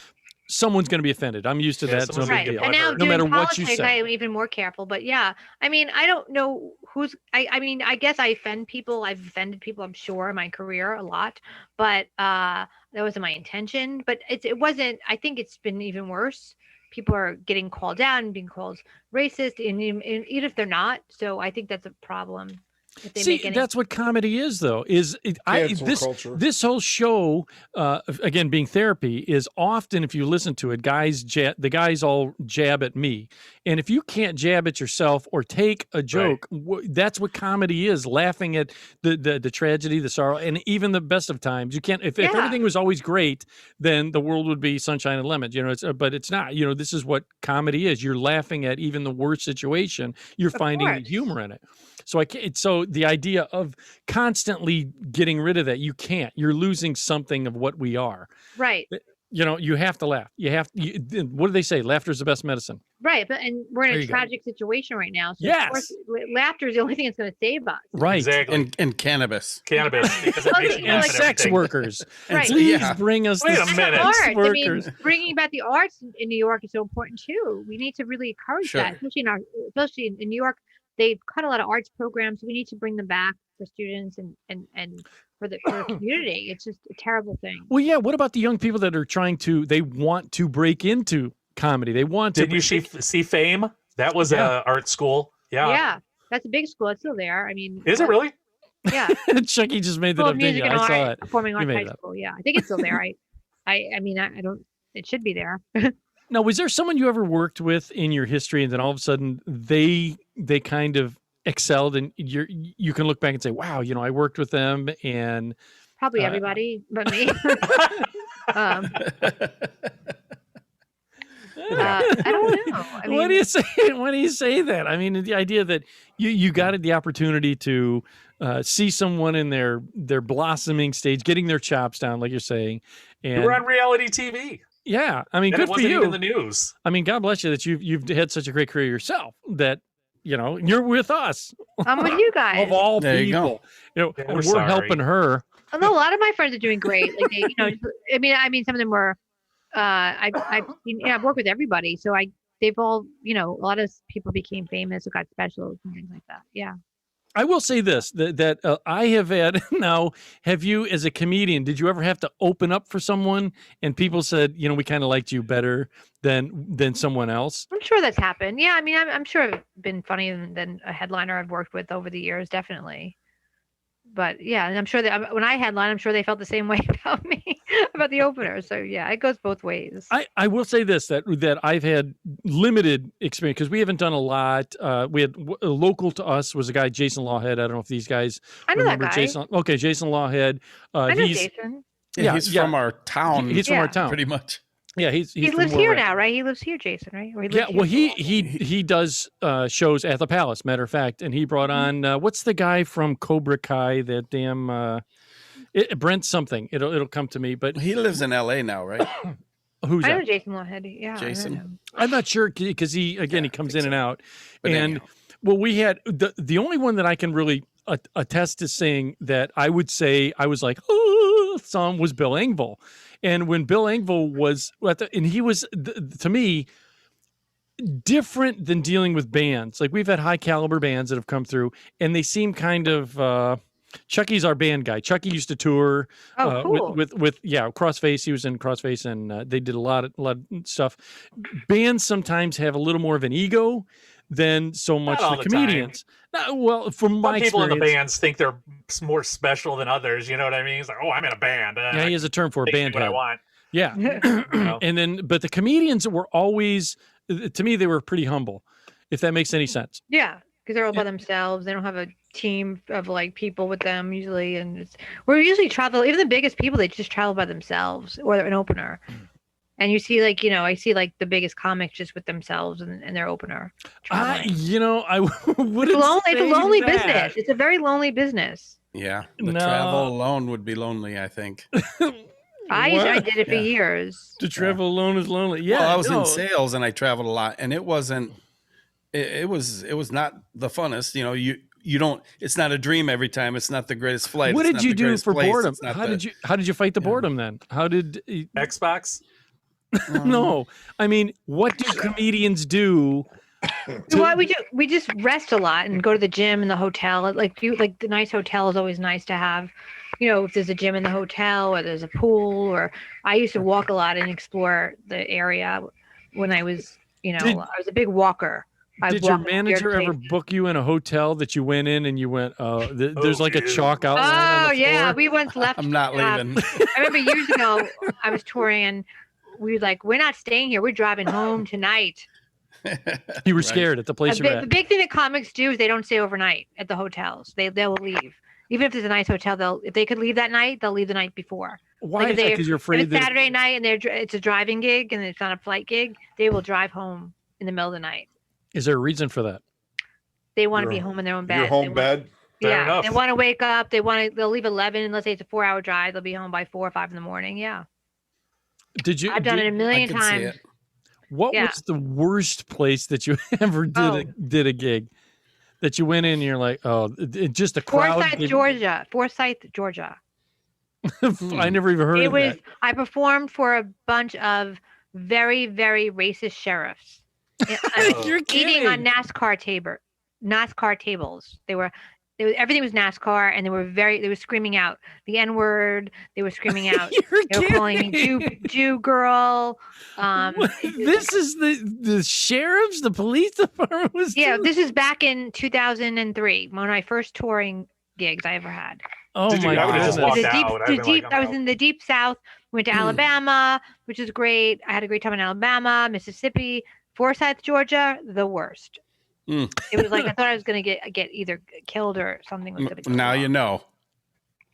Someone's going to be offended. I'm used to that. So right. And now no matter what you politics, say. I'm even more careful. But yeah, I mean, I don't know who's. I mean, I guess I offend people. I've offended people, I'm sure, in my career a lot. But that wasn't my intention. But it wasn't. I think it's been even worse. People are getting called out and being called racist, and even if they're not. So I think that's a problem. See, that's what comedy is, though. This whole show, again, being therapy, is often, if you listen to it, the guys all jab at me, and if you can't jab at yourself or take a joke, that's what comedy is: laughing at the tragedy, the sorrow, and even the best of times. You can't. If everything was always great, then the world would be sunshine and lemons. You know, but it's not. You know, this is what comedy is. You're laughing at even the worst situation. You're finding the humor in it. So So the idea of constantly getting rid of that, you can't. You're losing something of what we are. Right. You know, you have to laugh. What do they say? Laughter is the best medicine. Right, and we're in a tragic situation right now. So yes. Of course, laughter is the only thing that's going to save us. Right. Exactly. And cannabis. Because it makes you and sex workers. Right. Please bring us Wait the a minute. sex Arts. workers. I mean, bringing back the arts in New York is so important too. We need to really encourage that, especially in New York. They've cut a lot of arts programs. We need to bring them back for students and for the community. It's just a terrible thing. Well, yeah. What about the young people that are they want to break into comedy? They want to. Did you see Fame? That was an art school. Yeah. Yeah. That's a big school. It's still there. I mean. Is it really? Yeah. Chucky just made that up. Music and I saw art, it. Performing Arts High School. Yeah. I think it's still there. I mean, I don't, it should be there. Now, was there someone you ever worked with in your history, and then all of a sudden they kind of excelled, and you can look back and say, "Wow, you know, I worked with them," and probably everybody but me. I don't know. I mean, what do you say? Why do you say that? I mean, the idea that you got the opportunity to see someone in their blossoming stage, getting their chops down, like you're saying, and you were on reality TV. Yeah, I mean, and good it wasn't for you. Even the news. I mean, God bless you that you've had such a great career yourself. That you're with us. I'm with you guys. Of all there people, we're helping her. Although a lot of my friends are doing great. Like they, I mean, some of them were. I've worked with everybody, so they've all, a lot of people became famous who got specials and things like that. Yeah. I will say this, that I have had now, have you as a comedian, did you ever have to open up for someone and people said, we kind of liked you better than someone else? I'm sure that's happened. Yeah. I mean, I'm sure I've been funnier than a headliner I've worked with over the years. Definitely. But yeah, and I'm sure that when I headline, I'm sure they felt the same way about me, about the opener. So yeah, it goes both ways. I will say this, that I've had limited experience because we haven't done a lot. We had local to us was a guy, Jason Lawhead. I don't know if these guys remember that guy. Jason. Okay, Jason Lawhead. I know Jason. Yeah, he's from our town. He's from our town, pretty much. Yeah, he lives here now, right? He lives here, Jason, right? He does shows at the Palace. Matter of fact, and he brought on what's the guy from Cobra Kai? That damn Brent something. It'll come to me, but he lives in L.A. now, right? Who's I know that? Jason Lawhead. Yeah, Jason. I'm not sure because he comes in and out. But and well, we had the only one that I can really attest to saying that I would say I was like, some was Bill Engvall. And when Bill Engvall was and he was to me different than dealing with bands. Like we've had high caliber bands that have come through, and they seem kind of. Chucky's our band guy. Chucky used to tour cool. with Crossface. He was in Crossface, and they did a lot of time. Bands sometimes have a little more of an ego than so much the comedians. Well, from my people experience, in the bands think they're more special than others. You know what I mean? It's like, oh, I'm in a band. Yeah, he has a term for a band. What I want. Yeah, and but the comedians were always, to me, they were pretty humble. If that makes any sense. Yeah, because they're all by themselves. They don't have a team of like people with them usually, and we're usually travel. Even the biggest people, they just travel by themselves or an opener. And you see, like, I see like the biggest comics just with themselves and their opener. I wouldn't. It's a lonely business. It's a very lonely business. Yeah, travel alone would be lonely, I think. I did it for years. To travel alone is lonely. Yeah, well, I was in sales and I traveled a lot, and it wasn't it was not the funnest. You know, you don't. It's not a dream every time. It's not the greatest flight. What it's did not you the do greatest for place, boredom? it's not How did you fight the boredom then? How did Xbox. no? I mean, what do comedians do? What we just rest a lot and go to the gym and the hotel. Like the nice hotel is always nice to have. You know, if there's a gym in the hotel or there's a pool, or I used to walk a lot and explore the area when I was, I was a big walker. Did your manager ever book you in a hotel that you went in and you went, there's like a chalk outline on the floor? Yeah, we once left. I'm not leaving. I remember years ago I was touring and we were like, we're not staying here. We're driving home tonight. You were scared at the place you're at. The big thing that comics do is they don't stay overnight at the hotels. They will leave. Even if there's a nice hotel, if they could leave that night, they'll leave the night before. Why is that? Because you're afraid that Saturday night and it's a driving gig and it's not a flight gig, they will drive home in the middle of the night. Is there a reason for that? They want to be home in their own bed. Your home bed? Fair enough. They want to wake up. They'll leave 11, and let's say it's a 4-hour drive. They'll be home by 4 or 5 in the morning. Yeah. I've done it a million times. What was the worst place that you ever did a gig? That you went in and you're like, just a crowd. Forsyth, Georgia. I never even heard of that. I performed for a bunch of very, very racist sheriffs. You're kidding. Eating on NASCAR tables. Everything was NASCAR, and they were screaming out the N-word. They were screaming out. They were calling me Jew girl. This is the sheriffs, the police department was. Yeah, this is back in 2003, one of my first touring gigs I ever had. Oh my God! I was in the deep South. Went to Alabama, which is great. I had a great time in Alabama, Mississippi, Forsyth, Georgia, the worst. It was like I thought I was going to get either killed or something was going to. Now you know.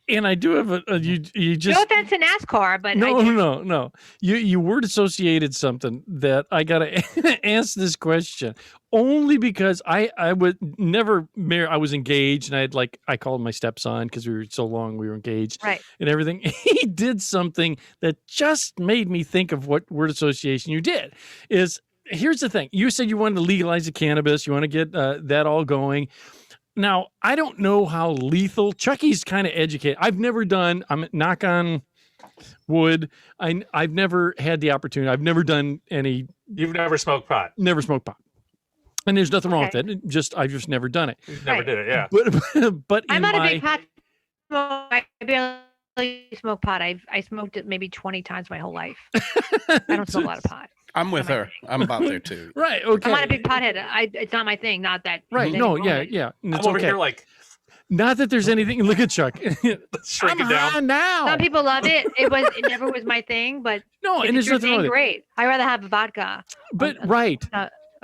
And I do have you just. No offense to NASCAR, but no. You word associated something that I got to ask this question only because I would never marry. I was engaged and I called my stepson because we were so long we were engaged, right? And everything. He did something that just made me think of what word association you did is. Here's the thing. You said you wanted to legalize the cannabis. You want to get that all going. Now, I don't know how lethal. Chucky's kind of educated. I've never done, I'm knock on wood. I've never had the opportunity. I've never done any. You've never smoked pot? Never smoked pot. And there's nothing wrong with it. I've just never done it. Never did it, yeah. But I'm not a big pot smoker. I barely smoke pot. I smoked it maybe 20 times my whole life. I don't smoke a lot of pot. I'm with her. I'm about there too. Right. Okay. I'm not a big pothead. It's not my thing. Not that. Right. No. Yeah. I'm over here like. Not that there's anything. Look at Chuck. Shrink it down now. Some people love it. It never was my thing, but no. And there's nothing wrong with it. Great. I rather have vodka. But right.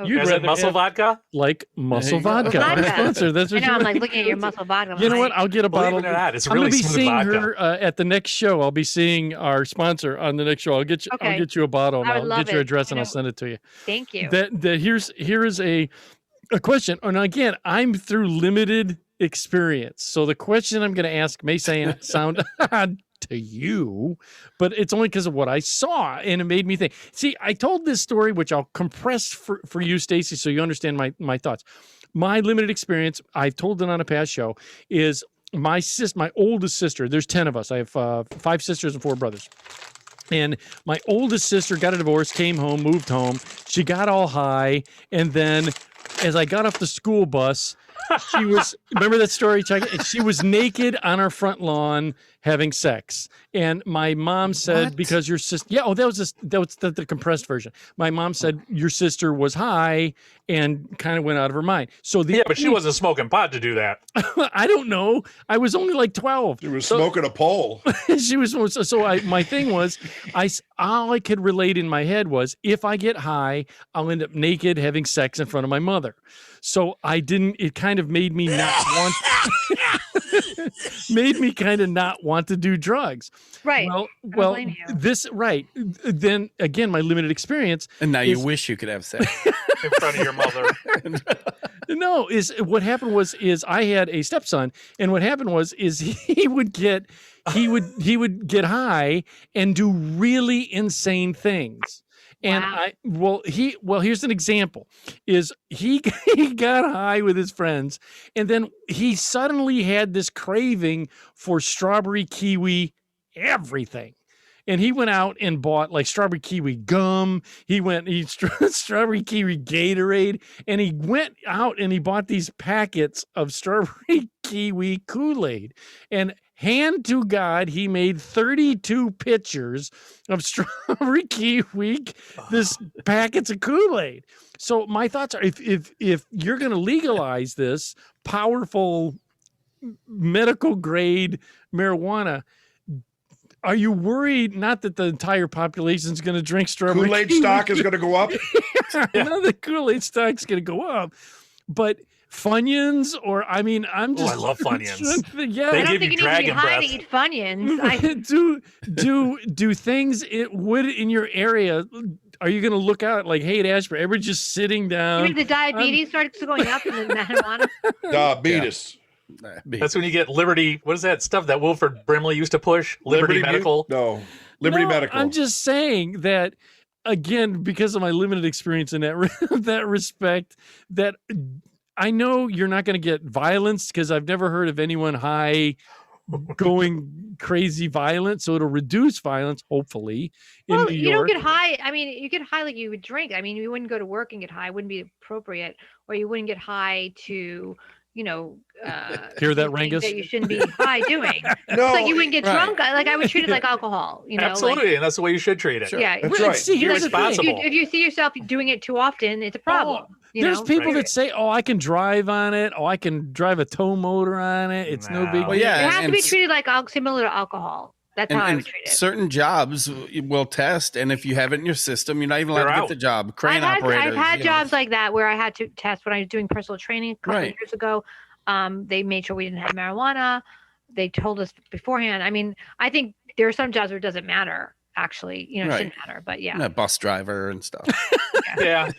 You'd rather muscle vodka? Like muscle vodka. Sponsor. That's what I'm like looking at your muscle vodka. You know what? I'll get a bottle. It's I'm really going to be seeing vodka. her at the next show. I'll be seeing our sponsor on the next show. I'll get you a bottle. And I'll get your address and I'll send it to you. Thank you. Here is a question. And again, I'm through limited experience. So the question I'm going to ask may sound odd to you, but it's only because of what I saw and it made me think. See, I told this story, which I'll compress for you, Stacy, so you understand my thoughts. My limited experience, I've told it on a past show, is my oldest sister. There's 10 of us. I have 5 sisters and 4 brothers. And my oldest sister got a divorce, came home, moved home. She got all high. And then as I got off the school bus, she was, remember that story? She was naked on our front lawn having sex. And my mom said, what? Because your sister, that was the compressed version. My mom said your sister was high and kind of went out of her mind. So but she wasn't smoking pot to do that. I don't know. I was only like 12. She was smoking a pole. She was. My thing was, all I could relate in my head was, if I get high, I'll end up naked having sex in front of my mother. So I didn't. It kind of made me not want. Made me kind of not want to do drugs. Right. Well, this right. Then again, my limited experience. And now you wish you could have sex in front of your mother. No, what happened was I had a stepson, and what happened was he would get high and do really insane things. And Wow. here's an example: is he he got high with his friends, and then he suddenly had this craving for strawberry kiwi everything. And he went out and bought like strawberry kiwi gum. He strawberry kiwi Gatorade, and he went out and he bought these packets of strawberry kiwi Kool-Aid. And hand to God, he made 32 pitchers of strawberry kiwi, this packets of Kool-Aid. So my thoughts are, if you're going to legalize this powerful medical grade marijuana, are you worried not that the entire population is going to drink strawberry Kool-Aid kiwi? stock is going to go up? I know the Kool-Aid stock is going to go up, but Funyuns, or I mean, I'm just. I love Funyuns. Yeah, They I don't give think you you need to be dragon high breath. to eat Funyuns. do things it would in your area? Are you going to look out like, hey, Ashburn, everybody just sitting You down? mean the diabetes starts going up in the marijuana? Diabetes. That's when you get Liberty. What is that stuff that Wilford Brimley used to push? Liberty Medical. No, Liberty No, Medical. I'm just saying that again, because of my limited experience in that respect, that I know you're not going to get violence because I've never heard of anyone high going crazy violent. So it'll reduce violence, hopefully, in Well, New you don't York. get high. I mean, you get high like you would drink. I mean, you wouldn't go to work and get high. It wouldn't be appropriate. Or you wouldn't get high to, Hear that, do things Rangus? that you shouldn't be high doing. No, It's like you wouldn't get right. drunk. Like I would treat it like alcohol. Absolutely, and that's the way you should treat it. Sure. Yeah. That's Well, right. see, You're here's the thing. responsible. If you see yourself doing it too often, it's a problem. There's people Right. that say, "Oh, I can drive on it. Oh, I can drive a tow motor on it. It's no No. big Well, deal." yeah, It has and to be s- treated like similar to alcohol. That's how I would treat it. certain jobs will test, and if you have it in your system, you're not even allowed You're to get out. the job. Crane I've operator. had jobs like that where I had to test when I was doing personal training a couple of Right. years ago. They made sure we didn't have marijuana. They told us beforehand. I mean, I think there are some jobs where it doesn't matter. Actually, it Right. shouldn't matter. But yeah, a bus driver and stuff. Yeah.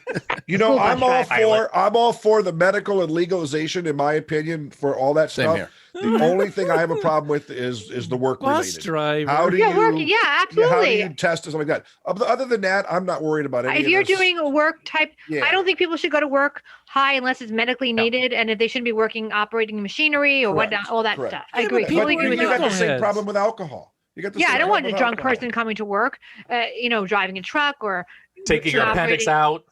School bus driver. I'm all for the medical and legalization, in my opinion, for all that Same stuff. here. The only thing I have a problem with is the work Bus related. driver. How do yeah, you working. Yeah, how do absolutely. you test and stuff like that? Other than that, I'm not worried about any If of you're this. doing a work type, Yeah. I don't think people should go to work high unless it's medically needed, and if they shouldn't be working operating machinery or Correct. whatnot, all that Correct. stuff. I Yeah, agree. but people Totally agree are with you you. got the same knuckleheads. problem with alcohol. You got the Yeah, same I don't want a problem with drunk alcohol. person coming to work, driving a truck or Taking your appendix out.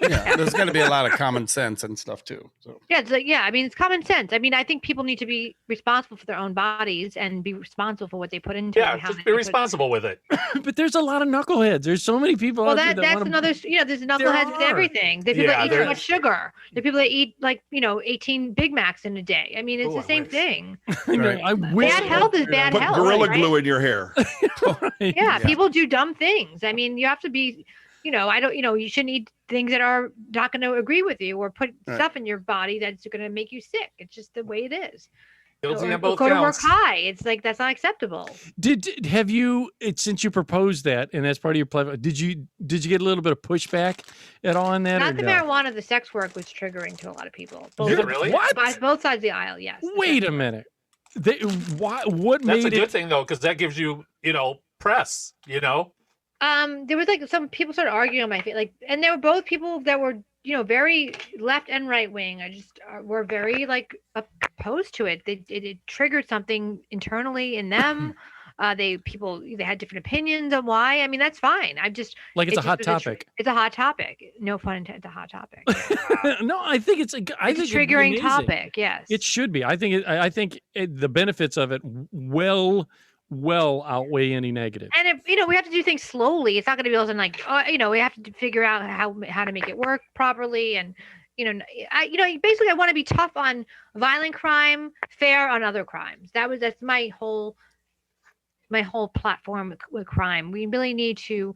Yeah, there's got to be a lot of common sense and stuff too. So Yeah, it's like, I mean, it's common sense. I mean, I think people need to be responsible for their own bodies and be responsible for what they put into it. Yeah, and how just they be put it. responsible with it. But there's a lot of knuckleheads. There's so many people Well, out there that that's wanna- another, there's knuckleheads with are. everything. The people Yeah, that eat too there much is. sugar. The people that eat 18 Big Macs in a day. I mean, it's Ooh, the I same wish. thing. I know, I wish Bad it health was is bad Put health. gorilla right? glue in your hair. right? Yeah, people do dumb things. I mean, you have to be, you shouldn't eat things that are not going to agree with you or put Right. stuff in your body that's going to make you sick. It's just the way it is. Guilty Or on both go to work counts. high. It's like that's not acceptable. Have you since you proposed that and that's part of your plan? Did you get a little bit of pushback at all on that? Not or the no? marijuana, the sex work was triggering to a lot of people. Is it really? What? Both sides of the aisle, yes. Wait a minute. What That's made a good it? thing though, because that gives you, press. There was some people started arguing on my face, and they were both people that were, very left and right wing. I just were very opposed to it. It triggered something internally in them. They had different opinions on why. I mean, that's fine. It's a just hot was topic. It's a hot topic. No pun intended. It's a hot topic. No, I think it's a It's think a it'd be triggering amazing. topic. Yes. It should be. I think the benefits of it well outweigh any negative. And we have to do things slowly. It's not going to be able to we have to figure out how to make it work properly. And basically, I want to be tough on violent crime, fair on other crimes. That's my whole platform with crime. We really need to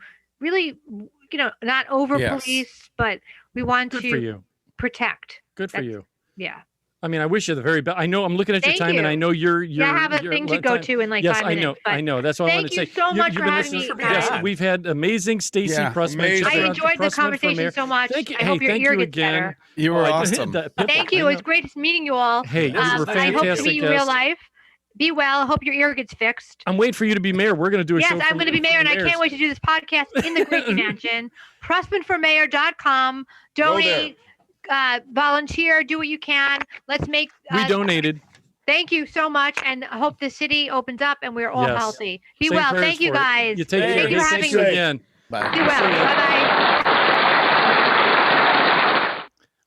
not over Yes. police, but we want Good to for you. protect. Good for That's- you. Yeah. I mean, I wish you the very best. I know I'm looking at your Thank time, and you. I know you're. Yeah, I have a you're thing to let go time- to in Yes, 5 I know. minutes. but I know. That's what I want thank to you say. so much you've for been having listening- me, Yes, guys. we've had amazing Stacy Yeah, Pressman. amazing. I Shout out to enjoyed the Pressman from conversation there. so much. Thank you. I hope your thank ear you gets again. better. you were Oh, I- awesome. the- Thank you. It was great meeting you all. Hey, this is a I hope to fantastic meet you in real guest. life. Be well. Hope your ear gets fixed. I'm waiting for you to be mayor. We're going to do a show. Yes, I'm going to be mayor, and I can't wait to do this podcast in the Great Mansion. PressmanForMayor.com. Donate, volunteer, do what you can. Let's make. We donated. Thank you so much, and I hope the city opens up and we're all healthy. Be well. Thank you, guys. You take care. Thank you for having me again. Bye. Be well. Bye-bye.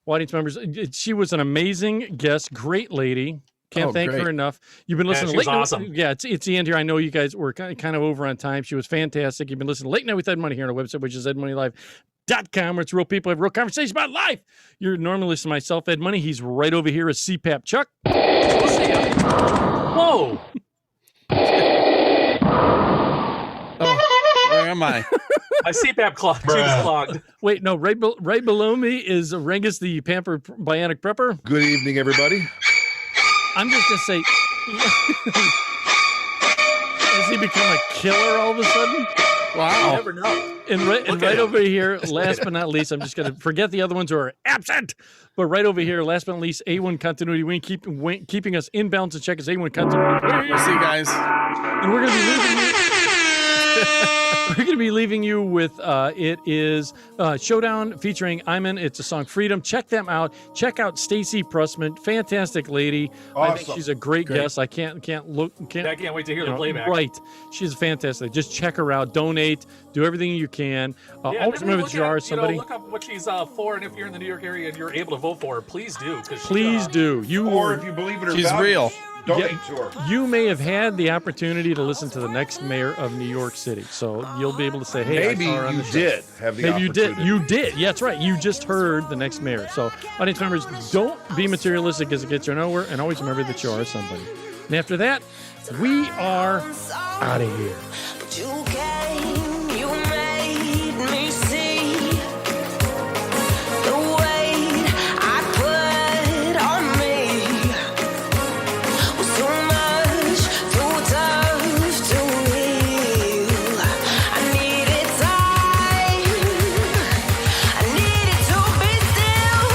Audience members, she was an amazing guest, great lady. Can't thank her enough. You've been listening to Late Night. Awesome. Yeah, it's the end here. I know you guys were kind of over on time. She was fantastic. You've been listening to Late Night with Ed Money here on our website, which is edmoneylive.com, where it's real people have real conversations about life. You're normally listening to myself, Ed Money. He's right over here as CPAP Chuck. Whoa. Where am I? My CPAP clogged. Wait, no, right below me is Rengus, the Pampered Bionic Prepper. Good evening, everybody. I'm just going to say, has he become a killer all of a sudden? Wow. You never know. And right over here, last but not least, I'm just going to forget the other ones who are absent. But right over here, last but not least, A1 Continuity Wing, keeping us in balance and check is A1 Continuity Wing. We'll see you guys. And we're going to be leaving you. We're going to be leaving you with it is Showdown featuring Iman. It's a song Freedom. Check them out. Check out Stacy Pressman, fantastic lady. Awesome. I think she's a great guest. I can't wait to hear the playback. Right, she's fantastic. Just check her out. Donate. Do everything you can. Always remember that you are somebody. Look up what she's for, and if you're in the New York area and you're able to vote for her, please do. Please do. Or if you believe in her She's values, real. donate to her. You may have had the opportunity to listen to the next mayor of New York City, so you'll be able to say, "Hey, Maybe I saw her on you the show." did have the Maybe you did. opportunity. You did. Yeah, that's right. You just heard the next mayor. So, audience members, don't be materialistic because it gets you nowhere, and always remember that you are somebody. And after that, we are out of here. You came, you made me see the weight I put on me was too much, too tough to heal. I needed time, I needed to be still.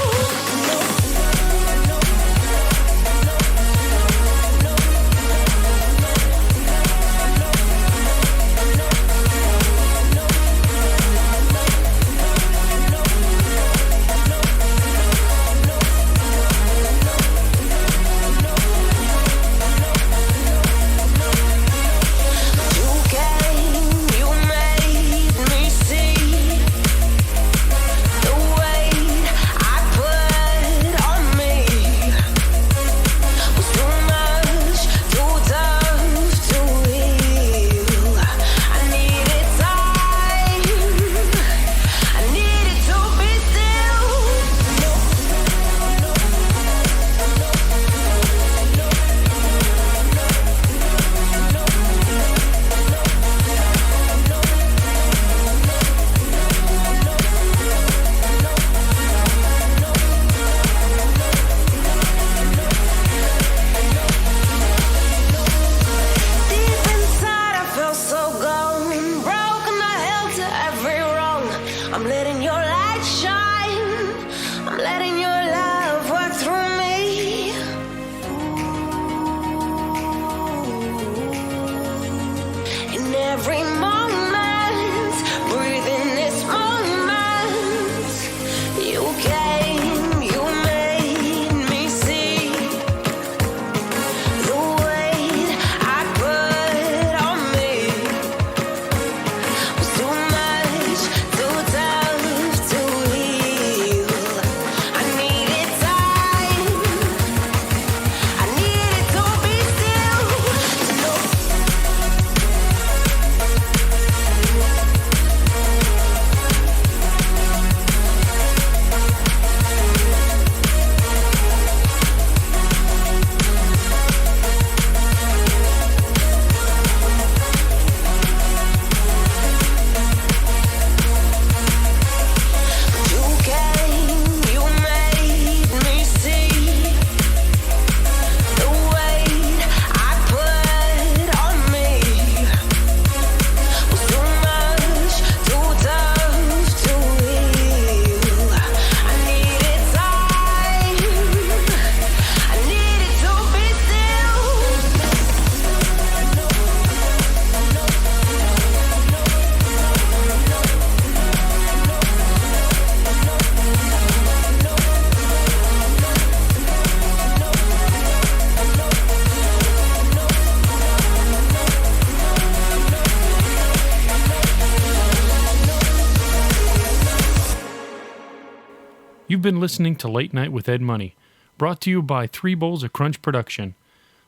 You've been listening to Late Night with Ed Money, brought to you by 3 Bowls of Crunch Production.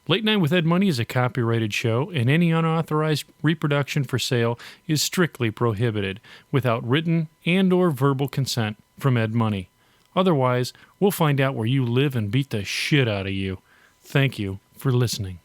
Late Night with Ed Money is a copyrighted show, and any unauthorized reproduction for sale is strictly prohibited without written and or verbal consent from Ed Money. Otherwise, we'll find out where you live and beat the shit out of you. Thank you for listening.